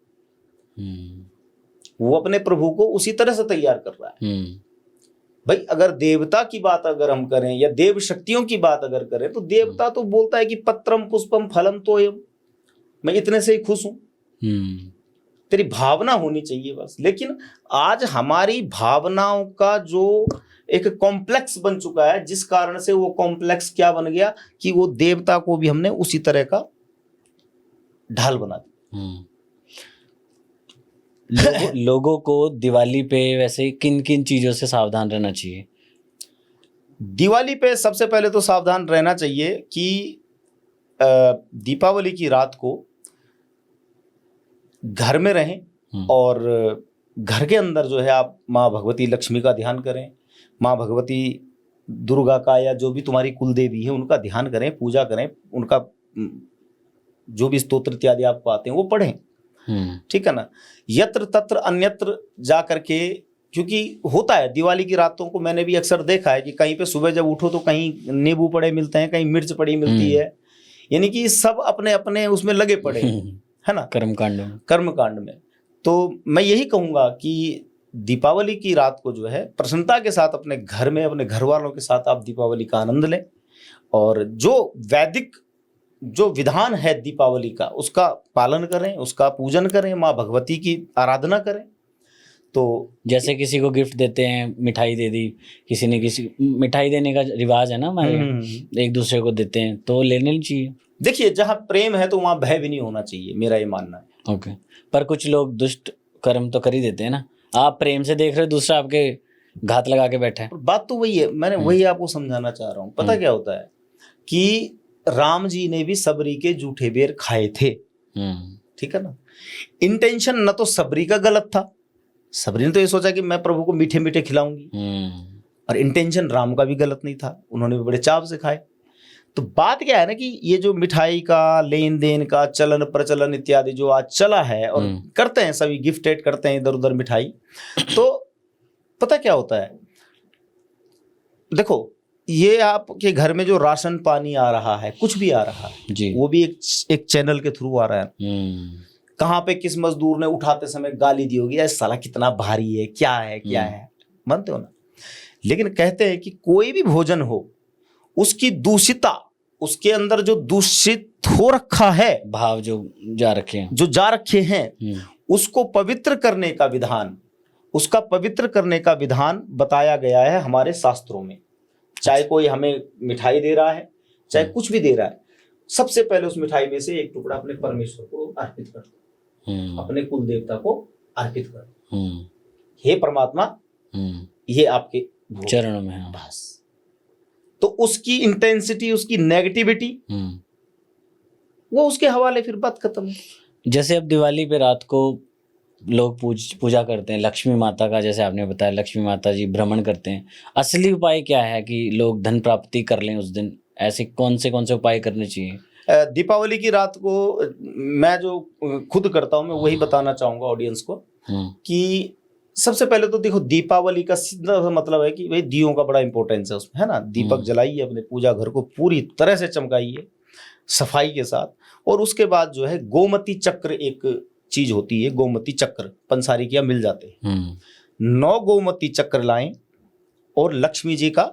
वो अपने प्रभु को उसी तरह से तैयार कर रहा है। भाई अगर देवता की बात अगर हम करें या देव शक्तियों की बात अगर करें, तो देवता तो बोलता है कि पत्रम पुष्पम फलम तोयम, मैं इतने से ही खुश हूं। तेरी भावना होनी चाहिए बस। लेकिन आज हमारी भावनाओं का जो एक कॉम्प्लेक्स बन चुका है, जिस कारण से वो कॉम्प्लेक्स क्या बन गया कि वो देवता को भी हमने उसी तरह का ढाल बना दिया। लोगों को दिवाली पे वैसे किन किन चीजों से सावधान रहना चाहिए? दिवाली पे सबसे पहले तो सावधान रहना चाहिए कि दीपावली की रात को घर में रहें और घर के अंदर जो है आप माँ भगवती लक्ष्मी का ध्यान करें, माँ भगवती दुर्गा का या जो भी तुम्हारी कुल देवी है उनका ध्यान करें, पूजा करें, उनका जो भी स्तोत्र इत्यादि आपको आते हैं वो पढ़ें। ठीक है ना। यत्र तत्र अन्यत्र जा करके, क्योंकि होता है दिवाली की रातों को मैंने भी अक्सर देखा है कि कहीं पे सुबह जब उठो तो कहीं नींबू पड़े मिलते हैं, कहीं मिर्च पड़ी मिलती है, यानी कि सब अपने अपने उसमें लगे पड़े है ना, कर्मकांड में। तो मैं यही कहूंगा कि दीपावली की रात को जो है प्रसन्नता के साथ अपने घर में अपने घर वालों के साथ आप दीपावली का आनंद लें, और जो वैदिक जो विधान है दीपावली का उसका पालन करें, उसका पूजन करें, माँ भगवती की आराधना करें। तो जैसे किसी को गिफ्ट देते हैं, मिठाई दे दी, किसी ने किसी मिठाई देने का रिवाज है ना हमारे, एक दूसरे को देते हैं, तो लेने नहीं चाहिए। देखिए जहाँ प्रेम है तो वहाँ भय भी नहीं होना चाहिए, मेरा ये मानना है। ओके, पर कुछ लोग दुष्ट कर्म तो कर ही देते हैं ना। आप प्रेम से देख रहे हो, दूसरा आपके घात लगा के बैठा है। बात तो वही है, मैंने वही आपको समझाना चाह रहा हूँ। पता क्या होता है कि राम जी ने भी सबरी के जूठे बेर खाए थे, ठीक है ना। इंटेंशन न तो सबरी का गलत था, सबरी ने तो ये सोचा कि मैं प्रभु को मीठे मीठे खिलाऊंगी, और इंटेंशन राम का भी गलत नहीं था, उन्होंने भी बड़े चाव से खाए। तो बात क्या है ना कि ये जो मिठाई का लेन देन का चलन प्रचलन इत्यादि जो आज चला है और करते हैं, सभी गिफ्टेड करते हैं इधर उधर मिठाई, तो पता क्या होता है, देखो ये आपके घर में जो राशन पानी आ रहा है, कुछ भी आ रहा है जी, वो भी एक चैनल के थ्रू आ रहा है। कहाँ पे किस मजदूर ने उठाते समय गाली दी होगी, ऐसा साला कितना भारी है, क्या है, मानते हो ना। लेकिन कहते हैं कि कोई भी भोजन हो, उसकी दूषिता, उसके अंदर जो दूषित हो रखा है, भाव जो जा रखे हैं, उसको पवित्र करने का विधान, उसका पवित्र करने का विधान बताया गया है हमारे शास्त्रों में। चाहे कोई हमें मिठाई दे रहा है, चाहे कुछ भी दे रहा है, सबसे पहले उस मिठाई में से एक टुकड़ा अपने परमेश्वर को अर्पित कर दो, अपने कुल देवता को अर्पित कर दो। हे परमात्मा, ये आपके चरणों में है। बस। तो उसकी इंटेंसिटी, उसकी नेगेटिविटी, वो उसके हवाले, फिर बात खत्म है। जैसे अब दिवाली पे रात को लोग पूजा करते हैं लक्ष्मी माता का, जैसे आपने बताया लक्ष्मी माता जी भ्रमण करते हैं, असली उपाय क्या है कि लोग धन प्राप्ति कर लें उस दिन? ऐसे कौन से उपाय करने चाहिए? दीपावली की रात को मैं जो खुद करता हूँ, मैं वही बताना चाहूंगा ऑडियंस को कि सबसे पहले तो देखो, दीपावली का सीधा मतलब है कि भाई दियों का बड़ा इंपॉर्टेंस है उसमें, है ना। दीपक जलाइए, अपने पूजा घर को पूरी तरह से चमकाइए सफाई के साथ। और उसके बाद जो है गोमती चक्र एक चीज होती है, गोमती चक्र पंसारी के यहाँ मिल जाते हैं। 9 गोमती चक्र लाएं और लक्ष्मी जी का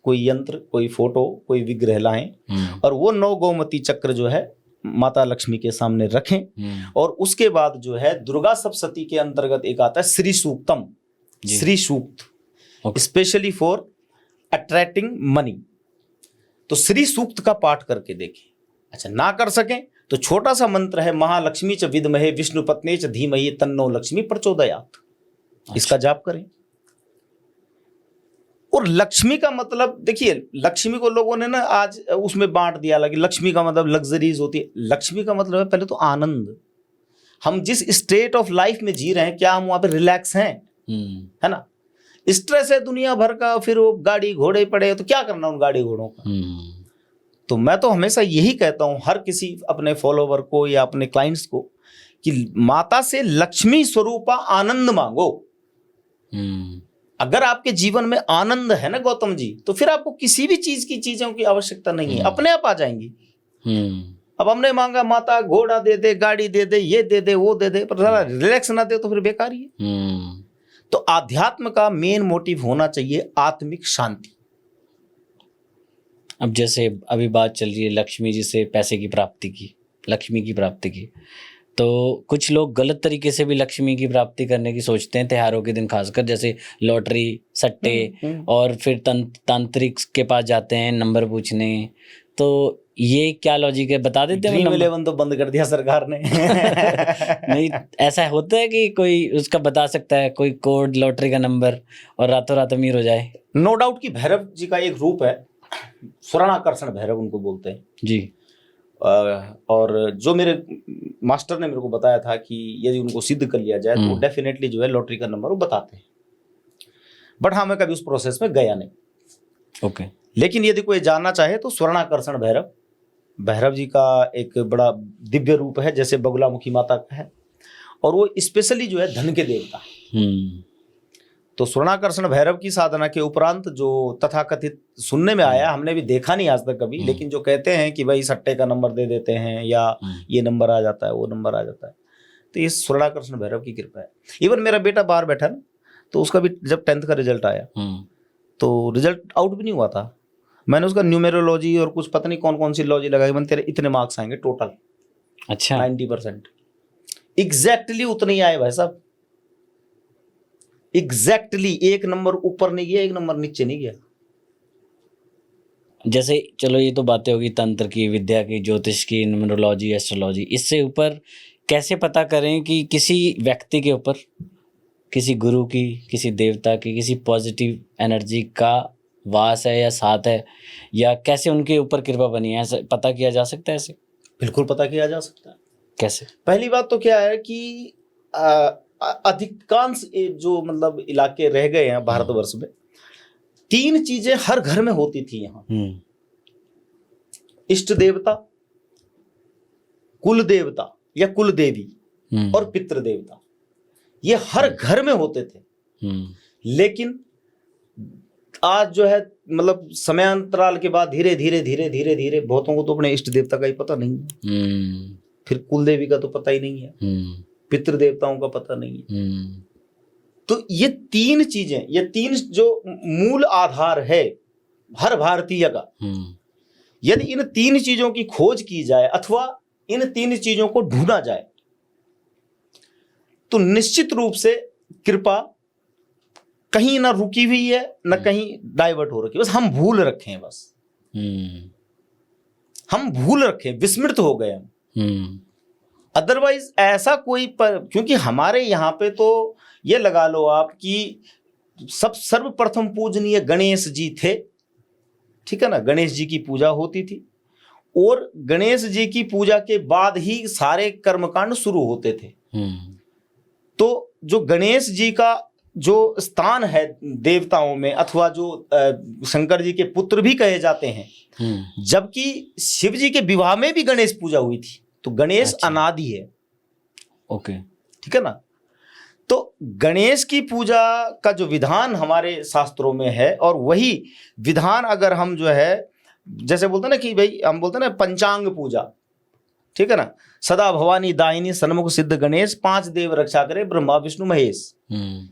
कोई यंत्र, कोई फोटो, कोई विग्रह लाएं और वो 9 गोमती चक्र जो है माता लक्ष्मी के सामने रखें। और उसके बाद जो है दुर्गा सप्तशती के अंतर्गत एक आता है Shri सूक्तम, Shri Sukta, specially for attracting money. तो श्री सूक्त का पाठ करके देखें। अच्छा, ना कर सकें तो छोटा सा मंत्र है, महालक्ष्मी च विद्महे विष्णु पत्नी च धीमहि तन्नो लक्ष्मी प्रचोदयात्। इसका जाप करें। और लक्ष्मी का मतलब देखिए, लक्ष्मी को लोगों ने ना आज उसमें बांट दिया, लक्ष्मी का मतलब लग्जरीज होती है। लक्ष्मी का मतलब है पहले तो आनंद। हम जिस स्टेट ऑफ लाइफ में जी रहे हैं, क्या हम वहां पे रिलैक्स हैं? है ना। स्ट्रेस है दुनिया भर का, फिर वो गाड़ी घोड़े पड़े, तो क्या करना उन गाड़ी घोड़ों का। तो मैं तो हमेशा यही कहता हूं हर किसी अपने फॉलोवर को या अपने क्लाइंट्स को कि माता से लक्ष्मी स्वरूपा आनंद मांगो। अगर आपके जीवन में आनंद है ना गौतम जी, तो फिर आपको किसी भी चीजों की आवश्यकता नहीं है, अपने आप आ जाएंगी। अब हमने मांगा माता घोड़ा दे दे, गाड़ी दे दे, ये दे दे, वो दे दे, पर रिलैक्स ना दे तो फिर बेकार ही है। तो आध्यात्म का मेन मोटिव होना चाहिए आत्मिक शांति। अब जैसे अभी बात चल रही है लक्ष्मी जी से पैसे की प्राप्ति की, लक्ष्मी की प्राप्ति की, तो कुछ लोग गलत तरीके से भी लक्ष्मी की प्राप्ति करने की सोचते हैं त्योहारों के दिन, खासकर जैसे लॉटरी, सट्टे, और फिर तांत्रिक के पास जाते हैं नंबर पूछने। तो ये क्या लॉजिक है, बता देते हैं? ड्रीम 11 तो बंद कर दिया सरकार ने। नहीं, ऐसा होता है कि कोई उसका बता सकता है कोई कोड, लॉटरी का नंबर, और रातों रात अमीर हो जाए? नो डाउट कि भैरव जी का एक रूप है, स्वर्णाकर्षण भैरव उनको बोलते हैं जी। और जो मेरे मास्टर ने मेरे को बताया था कि यदि उनको सिद्ध कर लिया जाए तो डेफिनेटली जो है लॉटरी का नंबर वो बताते हैं। बट हाँ, मैं कभी उस प्रोसेस में गया नहीं। ओके। लेकिन यदि कोई जानना चाहे तो स्वर्णाकर्षण भैरव जी का एक बड़ा दिव्य रूप है, जैसे बगुलामुखी माता का है, और वो स्पेशली जो है धन के देवता है। तो स्वर्णाकर्षण भैरव की साधना के उपरांत जो तथाकथित सुनने में आया, हमने भी देखा नहीं आज तक कभी, लेकिन जो कहते हैं कि भाई सट्टे का नंबर दे देते हैं या ये नंबर आ जाता है, वो नंबर आ जाता है, तो ये स्वर्णाकर्षण भैरव की कृपा है। इवन मेरा बेटा बाहर बैठा ना, तो उसका भी जब 10th का रिजल्ट आया तो रिजल्ट आउट भी नहीं हुआ था, मैंने उसका न्यूमेरोलॉजी और कुछ पता नहीं कौन कौन सी लॉजी लगाई, मैंने तेरे इतने मार्क्स आएंगे टोटल। अच्छा, 90% एग्जैक्टली उतने ही आए भाई साहब, एग्जैक्टली। एक नंबर ऊपर नहीं गया, एक नंबर नीचे नहीं गया। जैसे चलो ये तो बातें होगी तंत्र की, विद्या की, ज्योतिष की, न्यूमरोलॉजी, एस्ट्रोलॉजी, इससे ऊपर कैसे पता करें कि किसी व्यक्ति के ऊपर, किसी गुरु की, किसी देवता की, किसी पॉजिटिव एनर्जी का वास है या साथ है, या कैसे उनके ऊपर कृपा बनी है, ऐसे पता किया जा सकता है? ऐसे बिल्कुल पता किया जा सकता है। कैसे? पहली बात तो क्या है कि अधिकांश जो मतलब इलाके रह गए हैं भारतवर्ष में, 3 चीजें हर घर में होती थी यहाँ। इष्ट देवता, कुल देवता या कुल देवी और पितृ देवता, ये हर घर में होते थे। लेकिन आज जो है मतलब समयांतराल के बाद धीरे धीरे धीरे धीरे धीरे बहुतों को तो अपने इष्ट देवता का ही पता नहीं है, फिर कुल देवी का तो पता ही नहीं है, पितृ देवताओं का पता नहीं है। तो ये तीन चीजें, ये तीन जो मूल आधार है हर भारतीय का, यदि इन तीन चीजों की खोज की जाए अथवा इन तीन चीजों को ढूंढा जाए तो निश्चित रूप से कृपा कहीं ना रुकी हुई है ना कहीं डाइवर्ट हो रखी, बस हम भूल रखे हैं, बस हम भूल रखे, विस्मृत हो गए हम। अदरवाइज ऐसा कोई क्योंकि हमारे यहाँ पे तो ये लगा लो आप कि सब सर्वप्रथम पूजनीय गणेश जी थे, ठीक है ना, गणेश जी की पूजा होती थी और गणेश जी की पूजा के बाद ही सारे कर्मकांड शुरू होते थे। तो जो गणेश जी का जो स्थान है देवताओं में अथवा जो शंकर जी के पुत्र भी कहे जाते हैं, जबकि शिव जी के विवाह में भी गणेश पूजा हुई थी, तो गणेश अनादि है। ओके, ठीक है ना। तो गणेश की पूजा का जो विधान हमारे शास्त्रों में है और वही विधान अगर हम जो है जैसे बोलते हैं ना कि भाई हम बोलते हैं ना पंचांग पूजा, ठीक है ना, सदा भवानी दायिनी सन्मुख सिद्ध गणेश, 5 देव रक्षा करे ब्रह्मा विष्णु महेश।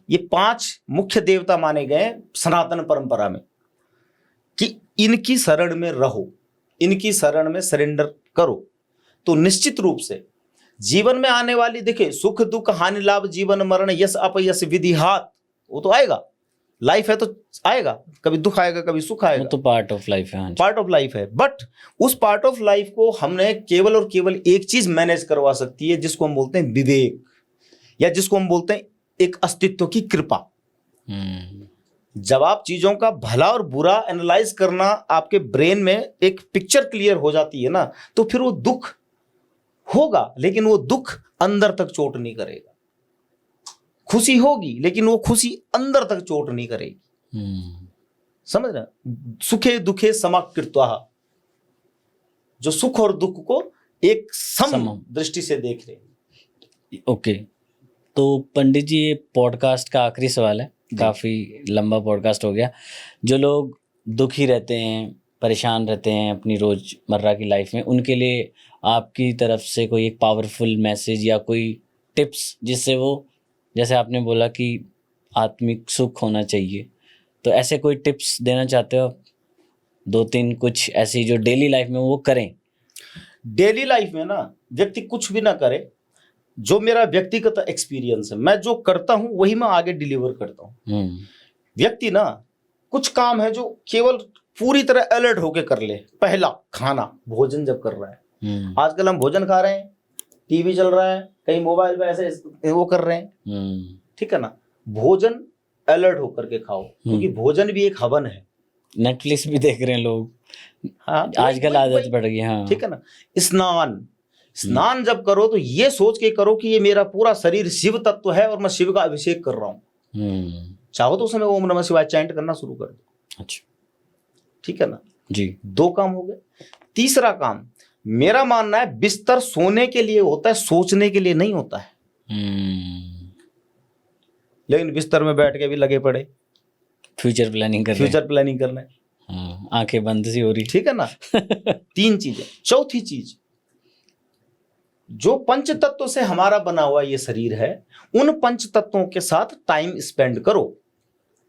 ये 5 मुख्य देवता माने गए सनातन परंपरा में कि इनकी शरण में रहो, इनकी शरण में सरेंडर करो, तो निश्चित रूप से जीवन में आने वाली देखिए सुख दुख हानि लाभ जीवन मरण यश अपयश विधिहात, वो तो आएगा, लाइफ है तो आएगा, कभी दुख आएगा कभी सुख आएगा, तो पार्ट ऑफ लाइफ है, पार्ट ऑफ लाइफ है। बट उस पार्ट ऑफ लाइफ को हमने केवल और केवल एक चीज मैनेज करवा सकती है जिसको हम बोलते हैं विवेक, या जिसको हम बोलते हैं एक अस्तित्व की कृपा। जब आप चीजों का भला और बुरा एनालाइज करना आपके ब्रेन में एक पिक्चर क्लियर हो जाती है ना, तो फिर वो दुख होगा लेकिन वो दुख अंदर तक चोट नहीं करेगा, खुशी होगी लेकिन वो खुशी अंदर तक चोट नहीं करेगी। समझ रहे, सुखे दुखे समाकृत्वा, जो सुख और दुख को एक सम दृष्टि से देख रहे। ओके, तो पंडित जी ये पॉडकास्ट का आखिरी सवाल है, काफी लंबा पॉडकास्ट हो गया। जो लोग दुखी रहते हैं, परेशान रहते हैं अपनी रोजमर्रा की लाइफ में, उनके लिए आपकी तरफ से कोई एक पावरफुल मैसेज या कोई टिप्स जिससे वो, जैसे आपने बोला कि आत्मिक सुख होना चाहिए, तो ऐसे कोई टिप्स देना चाहते हो 2-3 कुछ ऐसी जो डेली लाइफ में वो करें? डेली लाइफ में ना व्यक्ति कुछ भी ना करे, जो मेरा व्यक्तिगत एक्सपीरियंस है, मैं जो करता हूं वही मैं आगे डिलीवर करता हूं। व्यक्ति ना कुछ काम है जो केवल पूरी तरह अलर्ट होके कर ले। पहला, खाना भोजन जब कर रहा है, आजकल हम भोजन खा रहे हैं, टीवी चल रहा है, कहीं मोबाइल पे ऐसे वो कर रहे हैं, ठीक है ना, भोजन अलर्ट होकर के खाओ, क्योंकि भोजन भी एक हवन है। नेटफ्लिक्स भी देख रहे हैं लोग, हाँ, आजकल आदत पड़ गई। हाँ, ठीक है ना। स्नान जब करो तो ये सोच के करो कि ये मेरा पूरा शरीर शिव तत्व है और मैं शिव का अभिषेक कर रहा हूँ। चाहो तो उस समय ओम नमः शिवाय चैंट करना शुरू कर दो। अच्छा, ठीक है ना जी। 2 काम हो गए। तीसरा काम मेरा मानना है, बिस्तर सोने के लिए होता है, सोचने के लिए नहीं होता है। लेकिन बिस्तर में बैठ के भी लगे पड़े फ्यूचर प्लानिंग करना है, आंखें बंद सी हो रही, ठीक है ना। 3 चीजें। चौथी चीज, जो पंच तत्वों से हमारा बना हुआ ये शरीर है, उन पंच तत्वों के साथ टाइम स्पेंड करो।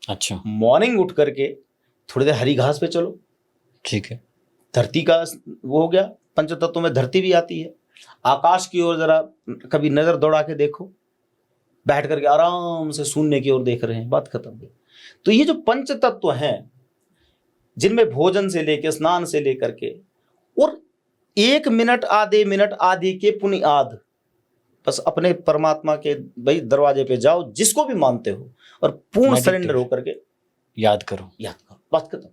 अच्छा, मॉर्निंग उठ करके थोड़ी देर हरी घास पे चलो, ठीक है। धरती का वो हो गया, पंच तत्वों में धरती भी आती है। आकाश की ओर जरा कभी नजर दौड़ा के देखो, बैठ करके आराम से शून्य की ओर देख रहे हैं, बात खत्म हुई। तो ये जो पंच तत्व हैं, जिनमें भोजन से लेके स्नान से लेकर के, और 1 मिनट आधे मिनट आदि के पुनियाद, बस अपने परमात्मा के भाई दरवाजे पे जाओ, जिसको भी मानते हो, और पूर्ण सरेंडर होकर के याद करो, बात खत्म।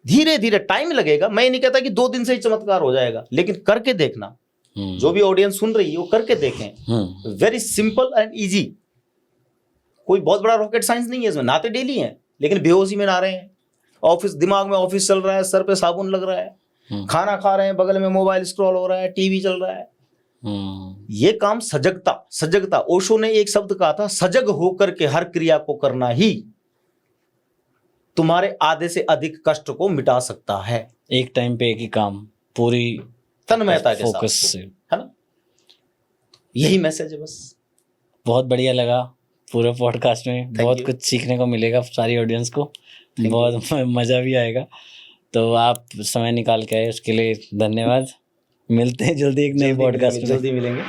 धीरे धीरे टाइम लगेगा, मैं नहीं कहता कि 2 दिन से ही चमत्कार हो जाएगा, लेकिन करके देखना। जो भी ऑडियंस सुन रही है वो करके देखें। वेरी सिंपल एंड इजी, कोई बहुत बड़ा रॉकेट साइंस नहीं है इसमें। नहाते डेली हैं लेकिन बेहोशी में नहा रहे हैं, ऑफिस दिमाग में ऑफिस चल रहा है, सर पे साबुन लग रहा है, खाना खा रहे हैं, बगल में मोबाइल स्क्रॉल हो रहा है, टीवी चल रहा है। ये काम सजगता ओशो ने एक शब्द कहा था, सजग होकर के हर क्रिया को करना ही तुम्हारे आधे से अधिक कष्ट को मिटा सकता है। एक टाइम पे एक ही काम, पूरी तन्मयता के फोकस साथ, से। है ना? यही मैसेज है बस। बहुत बढ़िया लगा पूरे पॉडकास्ट में, बहुत you. कुछ सीखने को मिलेगा सारी ऑडियंस को, बहुत मज़ा भी आएगा। तो आप समय निकाल के आए उसके लिए धन्यवाद। मिलते हैं जल्दी एक नई पॉडकास्ट में। जल्दी मिलेंगे।